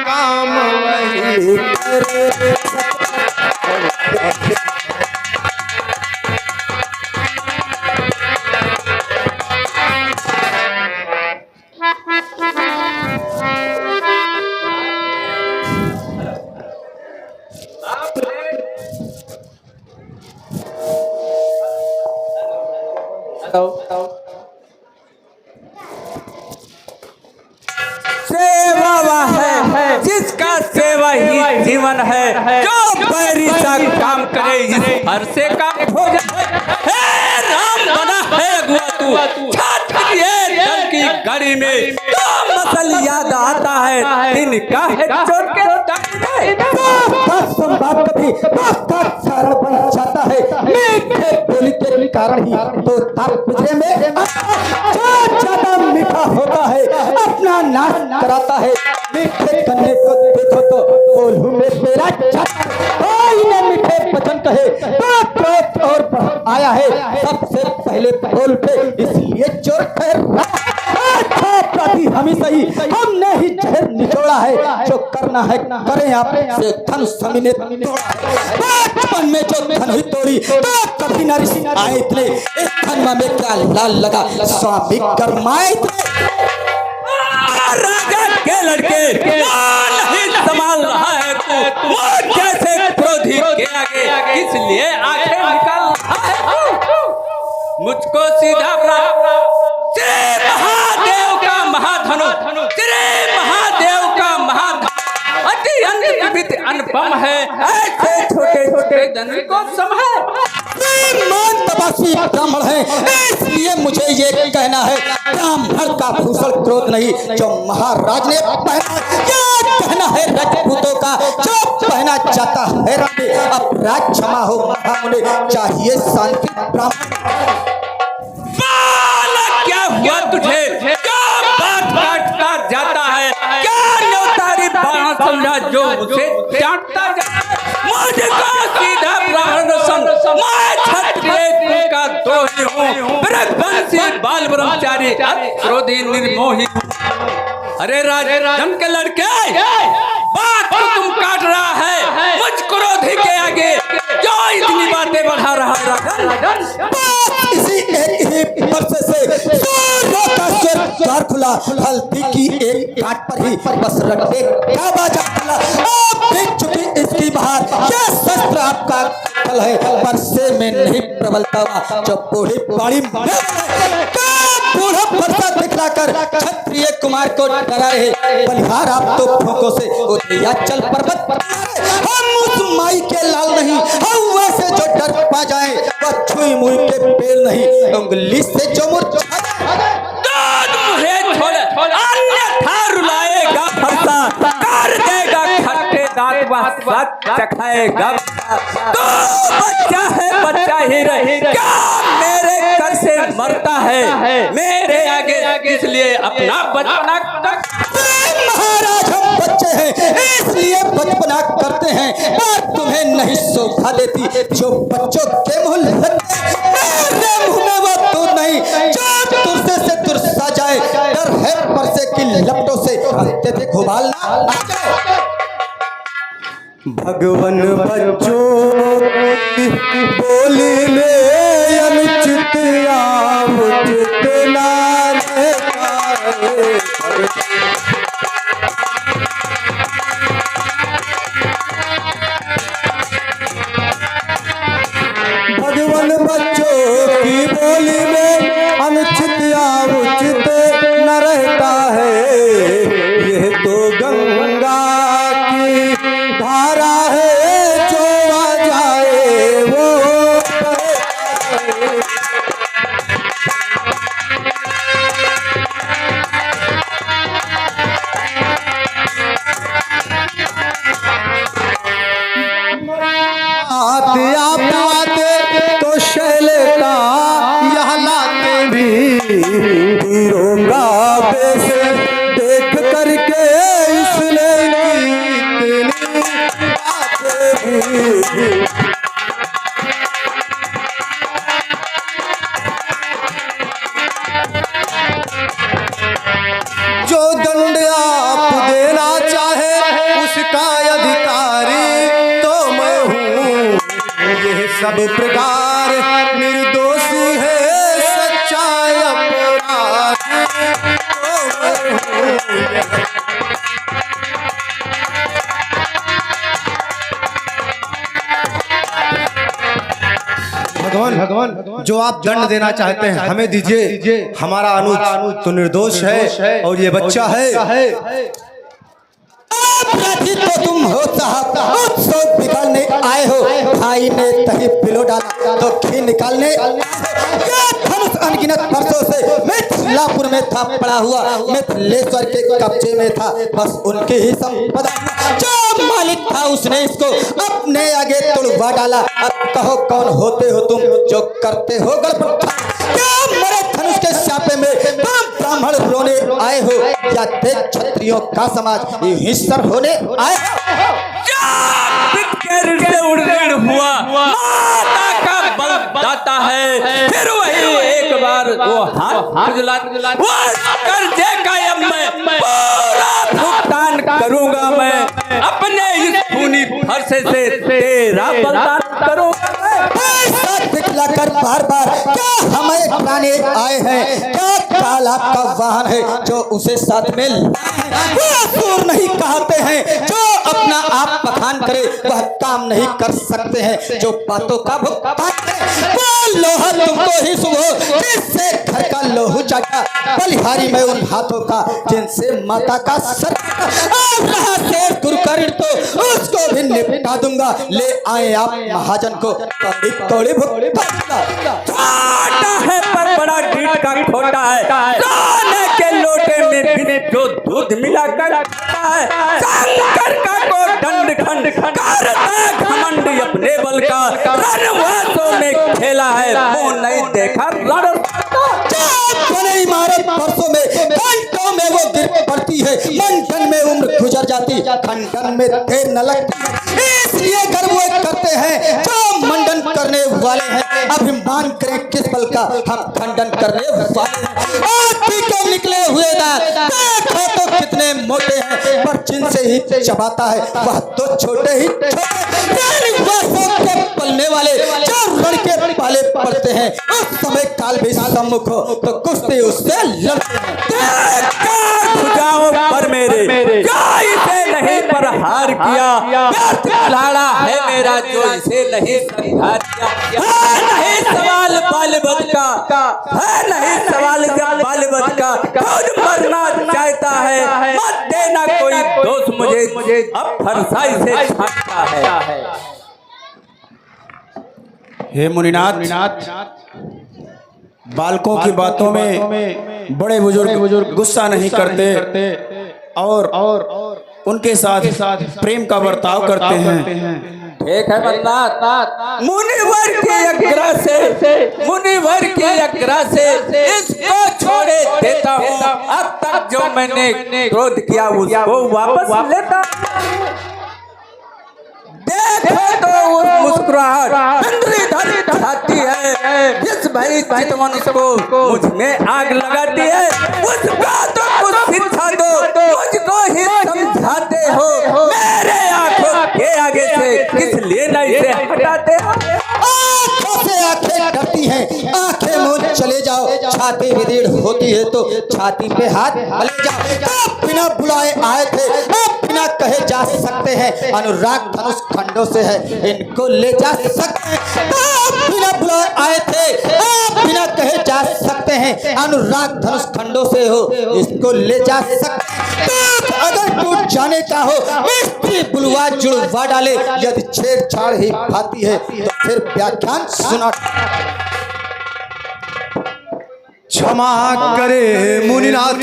काम वही करे। सेवा है जिसका सेवा ही जीवन है। जो बैरी सा काम करे इस हर से काम हो जाए। हे राम बना है अगुआ तू छाटिए जल की घड़ी में तो मसल याद आता है इनका है चोट के संवाद कभी सारा बन जाता है। मीठे बोली के कारण ही तो पिछड़े में ज्यादा मीठा होता है अपना नाश कराता है। मीठे कन्ने को देखो तो बोलू में तेरा ने मीठे वचन कहे तो और आया है सबसे पहले बोल पे इसलिए चोर ठहरा। प्रति हम ही सही हमने ही जहर निचोड़ा है। जो करना है करें आप से धन समी ने बचपन में जो धन ही तोड़ी तो कभी न ऋषि आए इतने इस धन में क्या लाल लगा स्वामी गरमाए राजा के लड़के नहीं संभाल रहा है तो जैसे क्रोधी के आगे इसलिए आंखें निकाल रहा है। मुझको सीधा श्री महादेव का महाधनु श्री महादेव का महाधनु अति अनवित अनुपम है। ऐसे छोटे छोटे धनु को संभाल मान तपस्वी ब्राह्मण है इसलिए मुझे ये कहना है ब्राह्मण का भूषण क्रोध नहीं जो महाराज ने पहना। क्या कहना है राजपूतों का जो पहना जाता है रंगे अपराध क्षमा हो मुझे चाहिए शांति ब्राह्मण। क्या हुआ तुझे क्या बात काट कर जाता है? क्या नौतारी बात समझा जो मुझे चाटता जाता है? मुझको सीधा ब्राह्मण सन मैं क्षत्रिय का दोषी हूँ ब्रह्मवंशी बाल ब्रह्मचारी क्रोधी निर्मोही। अरे राजन के लड़के बात तो तुम काट रहा है मुझ क्रोधी के आगे क्यों इतनी बातें बढ़ा रहा राजन? इसी एक ही वर्ष से द्वार खुला हल्दी की एक काट पर ही बस रखते क्या बाजा खुला आप देख चुकी इसकी बाहर क्या शस्त्र आपका कल है परसे में नहीं प्रबलता हुआ जो बूढ़ी बाड़ी बूढ़ा परसा दिखलाकर क्षत्रिय कुमार को डरा रहे बलिहार आप तो फूकों से उठिया चल पर्वत पर हम उस माई के लाल नहीं हम वैसे जो डर पा जाए वह छुई मुई के पेड़ नहीं उंगली से जो मुरझा अन्यथा रुलाएगा फरसा कर देगा खट्टे दांत वह चखाएगा। तो बच्चा है बच्चा ही रहे क्या मेरे कर से मरता है मेरे आगे इसलिए अपना बचपना महाराज हम बच्चे हैं, इसलिए बचपना करते हैं। बात तुम्हें नहीं शोभा देती जो बच्चों के मुंह लगते। मेरे मुंह में वो दूध नहीं जो तुरसे से तुरसा जाए। डर है परसे की लपटों से अत्यधिक उबालना आ जाए। भगवान बच्चों की बोली में अनुचित या उचित ना लेता है। भगवान बच्चों की बोली में अनुचित या उचित न रहता है। यह तो गंगा की धारा है जो आ जाए वो आते तो शैले का यह लाते भी हीरोंगा से देख करके इसने इतनी बातें भी। जो दंड आप देना चाहे उसका अधिकारी तो मैं हूँ। यह सब प्रकार निर्दोषी है सच्चा अपराधी तो मैं हूँ। भगवान जो आप दंड देना चाहते हैं हमें दीजिए। हमारा अनुज तो निर्दोष है और ये बच्चा है। अपराधी तो तुम हो साहब, उत्सव निकालने आए हो। भाई ने दही पिलो डाला तो घी निकालने। धनुष अनगिनत वर्षों से मिथिलापुर में था पड़ा हुआ, मिथिलेश्वर के कब्जे में था। बस उनकी ही संपदा, जो मालिक था उसने इसको अपने आगे तुड़वा डाला। अब कहो कौन होते हो तुम जो करते हो गड़बड़? क्या मरे धनुष के शापे में तुम ब्राह्मण रोने आए हो या देख क्षत्रियों का समाज हिस्सर होने आए हो? से उड़गड़ हुआ माता का बल दाता है। फिर वही एक बार वो हाथ वो कर्जे का अब मैं पूरा भुगतान करूंगा। मैं अपने इस खूनी फरसे से तेरा बलिदान करूंगा। दिखलाकर बार बार क्या हमें प्राणी आए हैं? क्या काल आपका वाहन है जो उसे साथ में वो सूर नहीं कहते हैं जो अपना आप बखान करे वह काम नहीं कर सकते हैं जो बातों का भुगतान करे। वो लोहा तुमको ही सुबह जिससे घर का लोहू चाटा, बलिहारी में उन हाथों का जिनसे माता का सर रहा शेर दुर्कर्ण तो उसको भी निपटा दूंगा। ले आए आप महाजन को कौड़ी कौड़ी भुगतान। छोटा है पर बड़ा ढीठ का खोटा है। सोने के लोटे में भी जो दूध मिला कर है। शंकर का को दंड खंड करता घमंड अपने बल का। रणवासों में खेला है मुंह नहीं देखा रण। इमारत परसों में घंटों में वो गिर पड़ती है। मंथन में उम्र गुजर जाती, खंडन में देर न लगती। इसलिए गर्व वो करते हैं जो मंडन करने वाले हैं। अभिमान करें किस बल का हम खंडन करने वाले हैं। के निकले हुए दांत देखो तो कितने मोटे हैं, पर जिनसे ही चबाता है वह तो छोटे ही छोटे। के पलने वाले जो रण के पाले पड़ते हैं उस समय काल भी सम्मुख हो तो कुश्ती उससे लड़ते हैं। पर मेरे इसे नहीं पर हार किया। लाड़ा है मेरा जो इसे नहीं संहार किया। है नहीं सवाल बालबद का, है नहीं सवाल बालबद का। खुद मरना चाहता है मत देना कोई दोस्त मुझे अब फरसाई से छाटता है। हे मुनिनाथ, बालकों की बातों में बड़े बुजुर्ग गुस्सा नहीं करते और उनके साथ प्रेम का बर्ताव करते हैं। ठीक है बल्लात, मुनिवर की अग्रह से इसको छोड़े देता हूँ। अब तक जो मैंने क्रोध किया उसको वापस लेता। देखो तो उस मुस्कुराहट इंद्रधनुष छाती है, जिस भरी चितवन को मुझ में आग लगाती है। उस बातों को शिक्षा दो, मुझको ही समझाते हो। मेरे आंखों के आगे से किस लिए नहीं से हटाते हो? आंखों से आंखें डरती हैं, आंखें मुंह चले जाओ। छाती विदीर्ण होती है तो छाती पे हाथ ले जाओ। आप बिना बुलाए आए थे, आप बिना कहे जा सकते हैं। अनुराग धनुष खंडों से है, इनको ले जा सकते हैं। आप बिना बुलाए आए थे, आप बिना कहे जा सकते हैं। अनुराग धनुष खंडों से हो, इसको ले जा सकते हैं। अगर टूट जाने का हो, मिस्त्री बुलवा जुड़वा डाले। यदि छेड़छाड़ ही भाती है तो फिर व्याख्यान सुना। क्षमा करे मुनिनाथ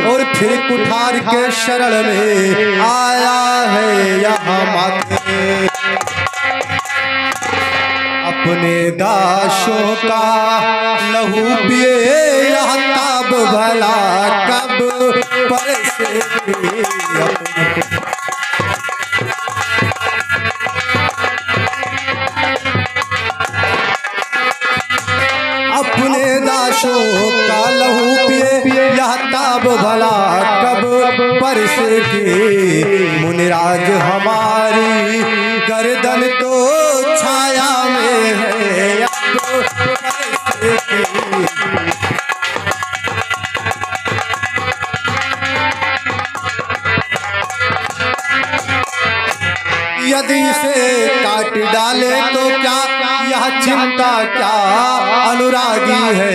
और फिर कुठार के शरण में आया है यहाँ माथे। अपने दासों का लहू पिए यह ताब भला कब पर से अपने दासों का लहू पिए यह ताब भला कब बरसेगी। मुनिराज हमारी गर्दन तो छाया में है, अब बरसेगी। यदि इसे काट डाले तो क्या यह चिंता क्या अनुरागी है।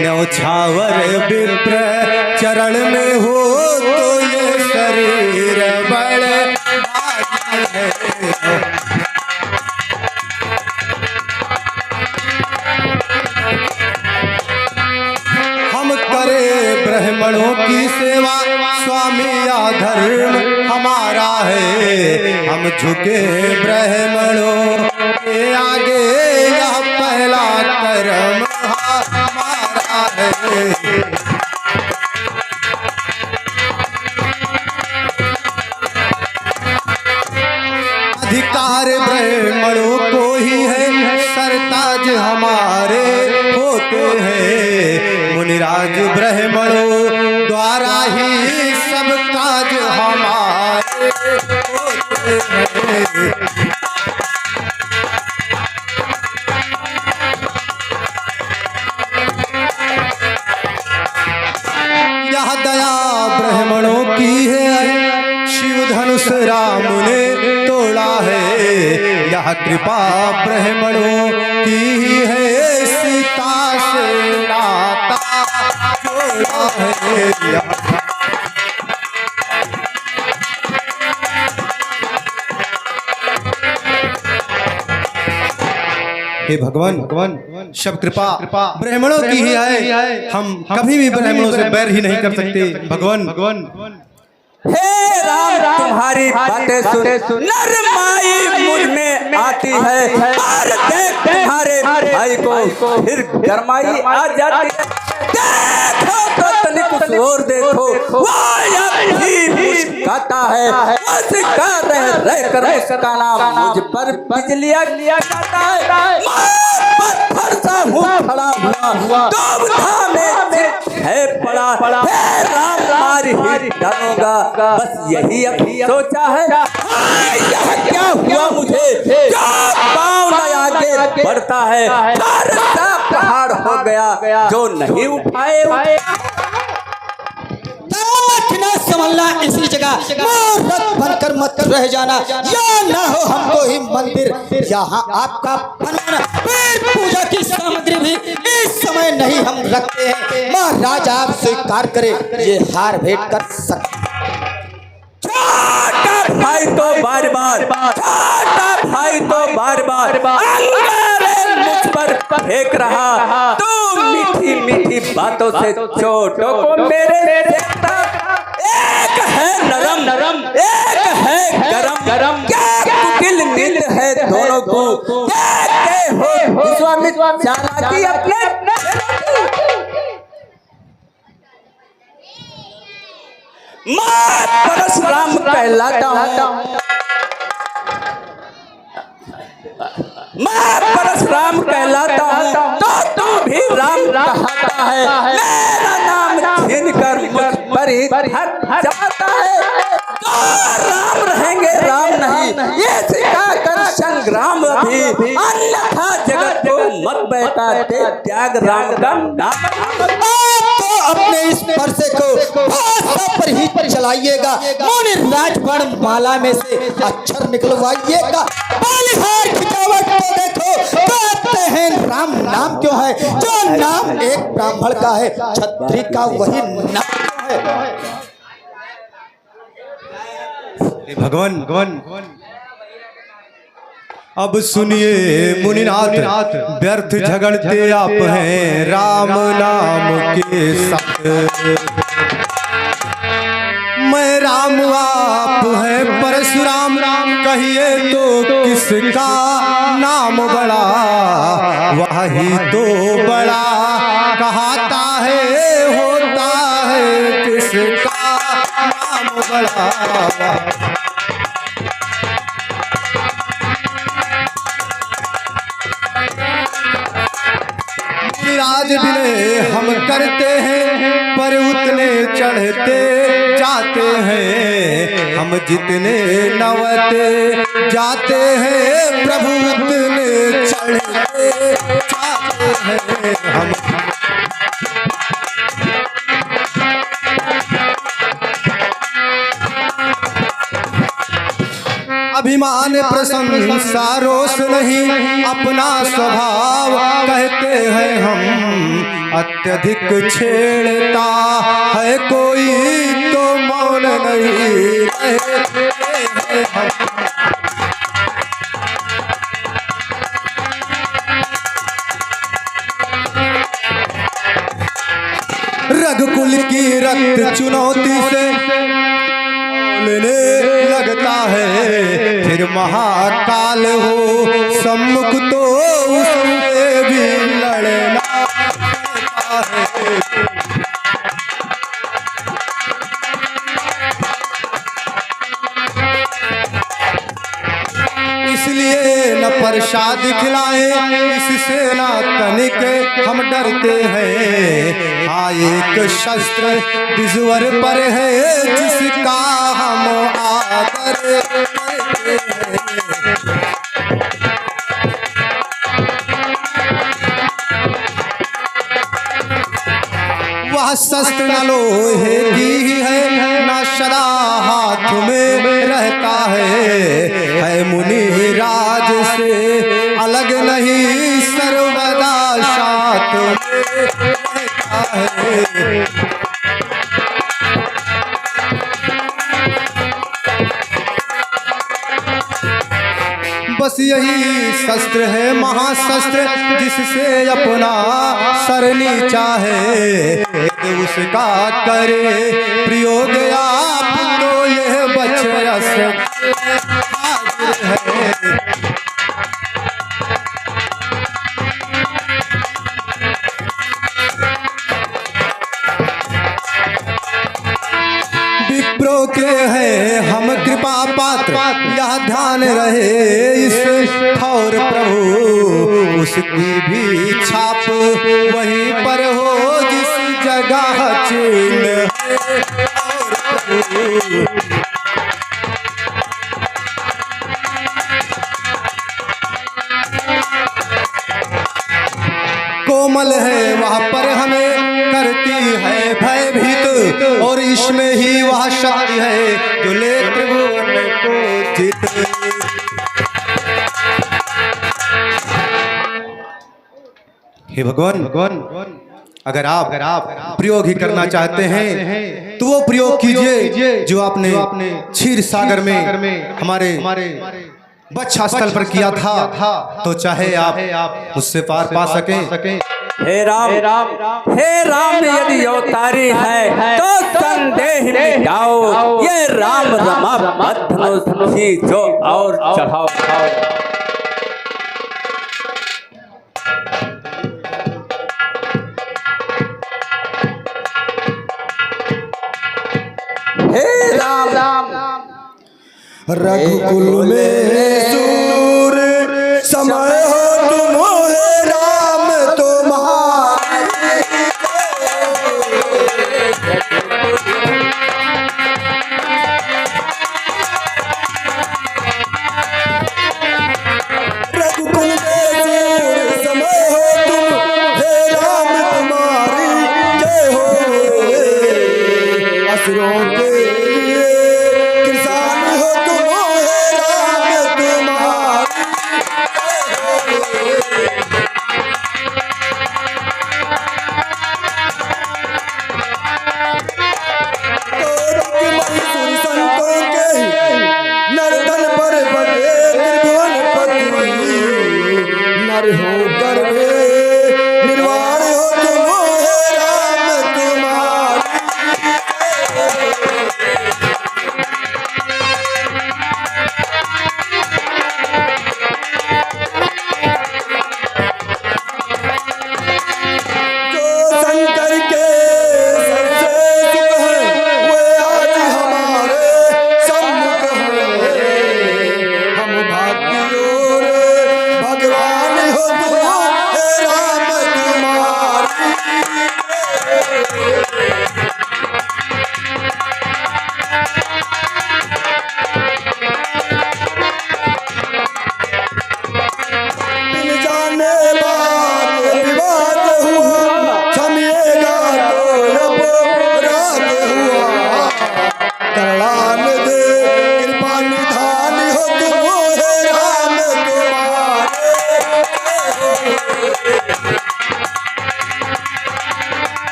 न्यौछावर विप्र चरण में हो तो ये शरीर बड़े भागी है। हम करे ब्राह्मणों की सेवा, स्वामी या धर्म हमारा है। हम झुके ब्राह्मणों के आगे, यह पहला कर्म हमारा है। अधिकार ब्राह्मणों को ही है, सरताज हमारे होते हैं। मुनिराज ब्राह्मणों द्वारा ही सब काज हमारे होते हैं। यह दया ब्राह्मणों की है, शिव धनुष राम ने तोड़ा है। यह कृपा ब्राह्मणों की ही है, सीता से नाता जोड़ा है। हे भगवान, सब कृपा ब्राह्मणों की ही है। हम कभी भी ब्राह्मणों से बैर ही नहीं कर सकते। भगवान हे राम, तुम्हारी बातें सुन नरमाई मुझ में आती है। और देख तुम्हारे भाई को फिर गरमाई आ जाती है। देखो तो तनिक उस ओर देखो, वो अभी मुस्कुराता है। उसका रह कर उसका नाम मुझ पर बिजलियां जाता है। पत्थर सा हूँ खड़ा हुआ, दुविधा में है पड़ा। हे राम, मार ही डालूंगा, बस यही अभी सोचा है। यह क्या हुआ मुझे, जो पाँव न आगे बढ़ता है। पहाड़ हो गया जो नहीं उठाए। न संभलना इसी जगह, मूर्ख बनकर मत रह जाना। या ना हो हमको ही मंदिर यहाँ आपका बनाना। पेड़ पूजा की सामग्री भी इस समय नहीं हम रखते हैं। महाराज आप स्वीकार करे, ये हार भेंट कर सकते। छोटा भाई तो बार बार, छोटा भाई तो बार बार अंगारे मुझ पर फेंक रहा। तू मीठी मीठी बातों से छोटों को मेरे देखता। एक है नरम, एक है गरम। क्या कुटिल नींद है दोनों को। देखते हो विश्वामित्र चालाकी अपने। मैं परशुराम कहलाता हूँ, मैं परशुराम कहलाता हूँ, तो तू भी राम कहता है। मेरा नाम छीन कर मुझ पर ही हट जाता है, तो राम रहेंगे राम नहीं, ये सिखा कर संग्राम अभी, अन्यथा जगत को मत बहकाते त्याग राम का नाम। तो अपने इस परसे को भाषा पर ही चलाइएगा, मुनि राजवण माला में से अक्षर निकलवाइएगा। बलिहार खिंचावट को देखो, कहते हैं राम नाम क्यों है, जो नाम एक ब्राह्मण का है, क्षत्रिय का वही नाम क्यों है। भगवान अब सुनिए मुनिनाथ, व्यर्थ झगड़ते आप हैं राम नाम के साथ। मैं राम आप है परशुराम, कहिए तो किसका नाम बड़ा, वही तो बड़ा कहता है, होता है किसका नाम बड़ा। राज बिने हम करते हैं, पर उतने चढ़ते जाते हैं, हम जितने नवते जाते हैं, प्रभु उतने चढ़ते जाते हैं हम। अभिमान प्रशंसा रोष नहीं, अपना स्वभाव कहते हैं हम, अत्यधिक छेड़ता है कोई तो मौन नहीं रहते हैं हम। रघुकुल की रक्त चुनौती से बोलने लगता है, फिर महाकाल हो सम्मुख तो उससे भी लड़ना पड़ता है। इसलिए न प्रसाद खिलाए, इससे न तनिक हम डरते हैं, हाँ एक शस्त्र दिजवर पर है, जिसका हम आदर करते हैं। वह शस्त्र न लोहे की है, न सदा हाथ में रहता है मुनि राज से अलग नहीं, सर्वदा साथ में रहता है। बस यही शस्त्र है महाशस्त्र, जिससे अपना सर नीचा है, उसका करे प्रयोग आप तो यह बचरस हाजिर है। विप्रो के हैं हम कृपा पात्र, यह ध्यान रहे इस ठौर प्रभु, उसकी भी छाप वहीं पर हो जिस जगह चिन्ह है। कोमल है वह पर हमें करती है भयभीत, और इसमें ही वह शक्ति है जो ले त्रिभुवन को जीत। हे भगवान, अगर आप प्रयोग ही करना चाहते हैं तो वो प्रयोग कीजिए जो आपने क्षीर सागर में हमारे बच्चा स्थल पर किया था, तो चाहे आप उससे पार पा सकें। हे राम यदि अवतारी है तो संदेह मिटाओ, ये राम रमा धनुष जो और चढ़ाओ। हे राम रघुकुल में सूर समय हो तुम हे राम तुम्हारी रघुकुल में सूर समय हो तुम हे राम तुम्हारी जय हो असुरों के लिए किसान हो तुम हे राम तुम्हारी संतों के नर्तन पर बटे त्रिभुवन पति नर हो गर्भे निर्वाण हो तुम हे राम तुम्हारी जो शंकर के सबसे सुख है वे आज हमारे सम्मुख है हम भाग्य और भगवान हो तुम हे राम तुम्हारी बिन जाने बात विवाद हुआ क्षमिएगा तो अपराध हुआ करलान दे कृपा निधान हो तुम हे राम तुम्हारे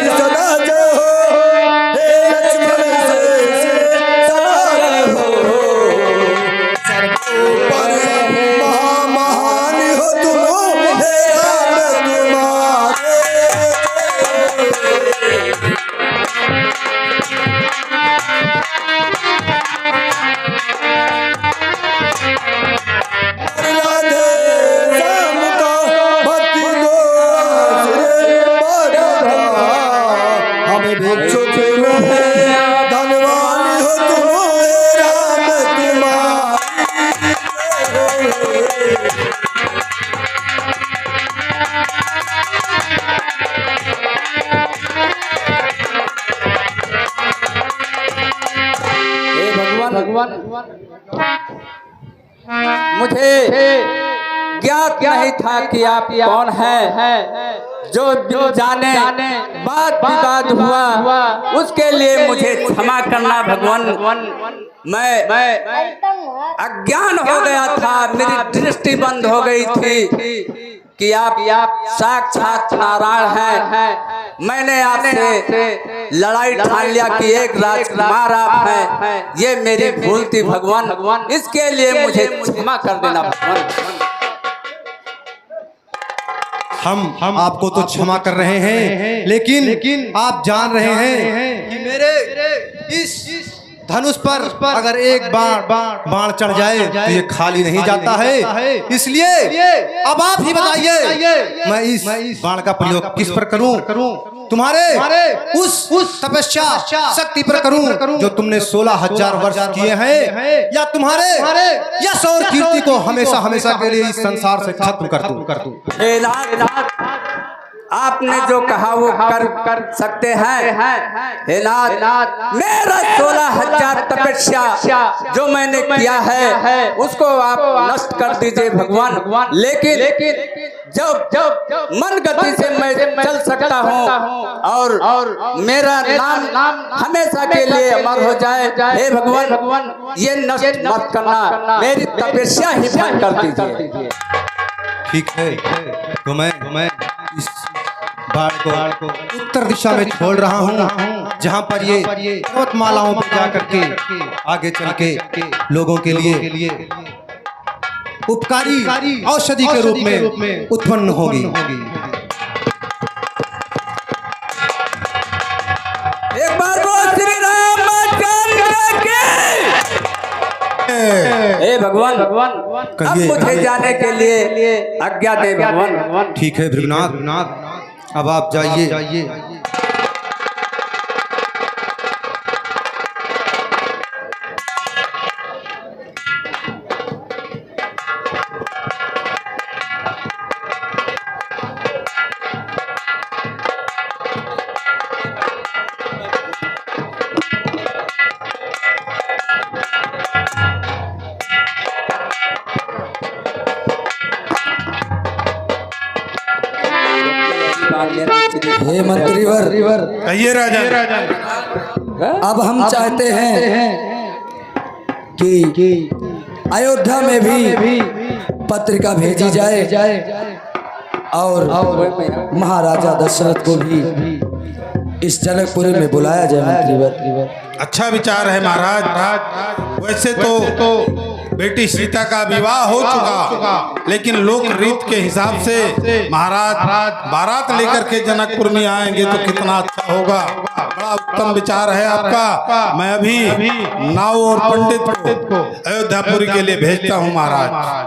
सदा जय हो हे लक्ष्मण से सदा जय हो सर्वोपर महान हो तुम हे राम तुम्हारे राधे श्याम का भक्ति दो हमें भिक्षु धनवान हो तुम हे राम तुम्हारी हे भगवान मुझे ज्ञात नहीं था कि आप कौन हैं जो बिन जाने बात विवाद हुआ उसके लिए मुझे क्षमा करना भगवान मैं अज्ञान हो गया था मेरी दृष्टि बंद हो गई थी कि आप साक्षात नारायण हैं मैंने आपसे लड़ाई ठान लिया कि एक राजकुमार आप हैं ये मेरी भूल थी भगवान इसके लिए मुझे क्षमा कर देना भगवान हम आपको तो क्षमा कर रहे हैं लेकिन आप जान रहे हैं कि मेरे इस धनुष पर अगर एक बाण चढ़ जाए तो ये खाली नहीं जाता है इसलिए अब आप ही बताइए मैं इस बाण का प्रयोग किस पर करूं तुम्हारे उस तपस्या शक्ति पर करूं जो तुमने 16,000 वर्ष किए हैं या तुम्हारे यश और कीर्ति को हमेशा हमेशा के लिए इस संसार से खत्म कर दूं हे नाथ आपने जो कहा वो कर सकते हैं हे नाथ मेरा 16,000 तपस्या जो मैंने किया है उसको आप नष्ट कर दीजिए भगवान लेकिन जब मन गति से मैं चल सकता हूँ और मेरा नाम हमेशा के लिए अमर हो जाए हे भगवान ये नष्ट मत करना मेरी तपस्या ही भंग कर दीजिए ठीक है तो मैं इस बाण को उत्तर दिशा में छोड़ रहा हूँ जहाँ पर ये पर्वतमालाओं पर जाकर के आगे चल के लोगों के लिए उपकारी औषधि के रूप में उत्पन्न होगी एक बार बोल श्री रामचंद्र की हे भगवान अब कहिए। मुझे जाने के लिए आज्ञा दे भगवान। ठीक है भृगुनाथ, अब आप जाइए। हे मंत्रीवर, कहिए राजा। अब हम चाहते हैं कि अयोध्या में भी पत्रिका भेजी जाए और महाराजा दशरथ को भी इस जनकपुरी में बुलाया जाए। मंत्रीवर, अच्छा विचार है महाराज। वैसे तो बेटी सीता का विवाह हो चुका, लेकिन लोक रीत के हिसाब से महाराज बारात लेकर के जनकपुर में आएंगे तो कितना अच्छा होगा। बड़ा उत्तम विचार है आपका। मैं अभी नाव और पंडित को अयोध्यापुरी के लिए भेजता हूँ महाराज।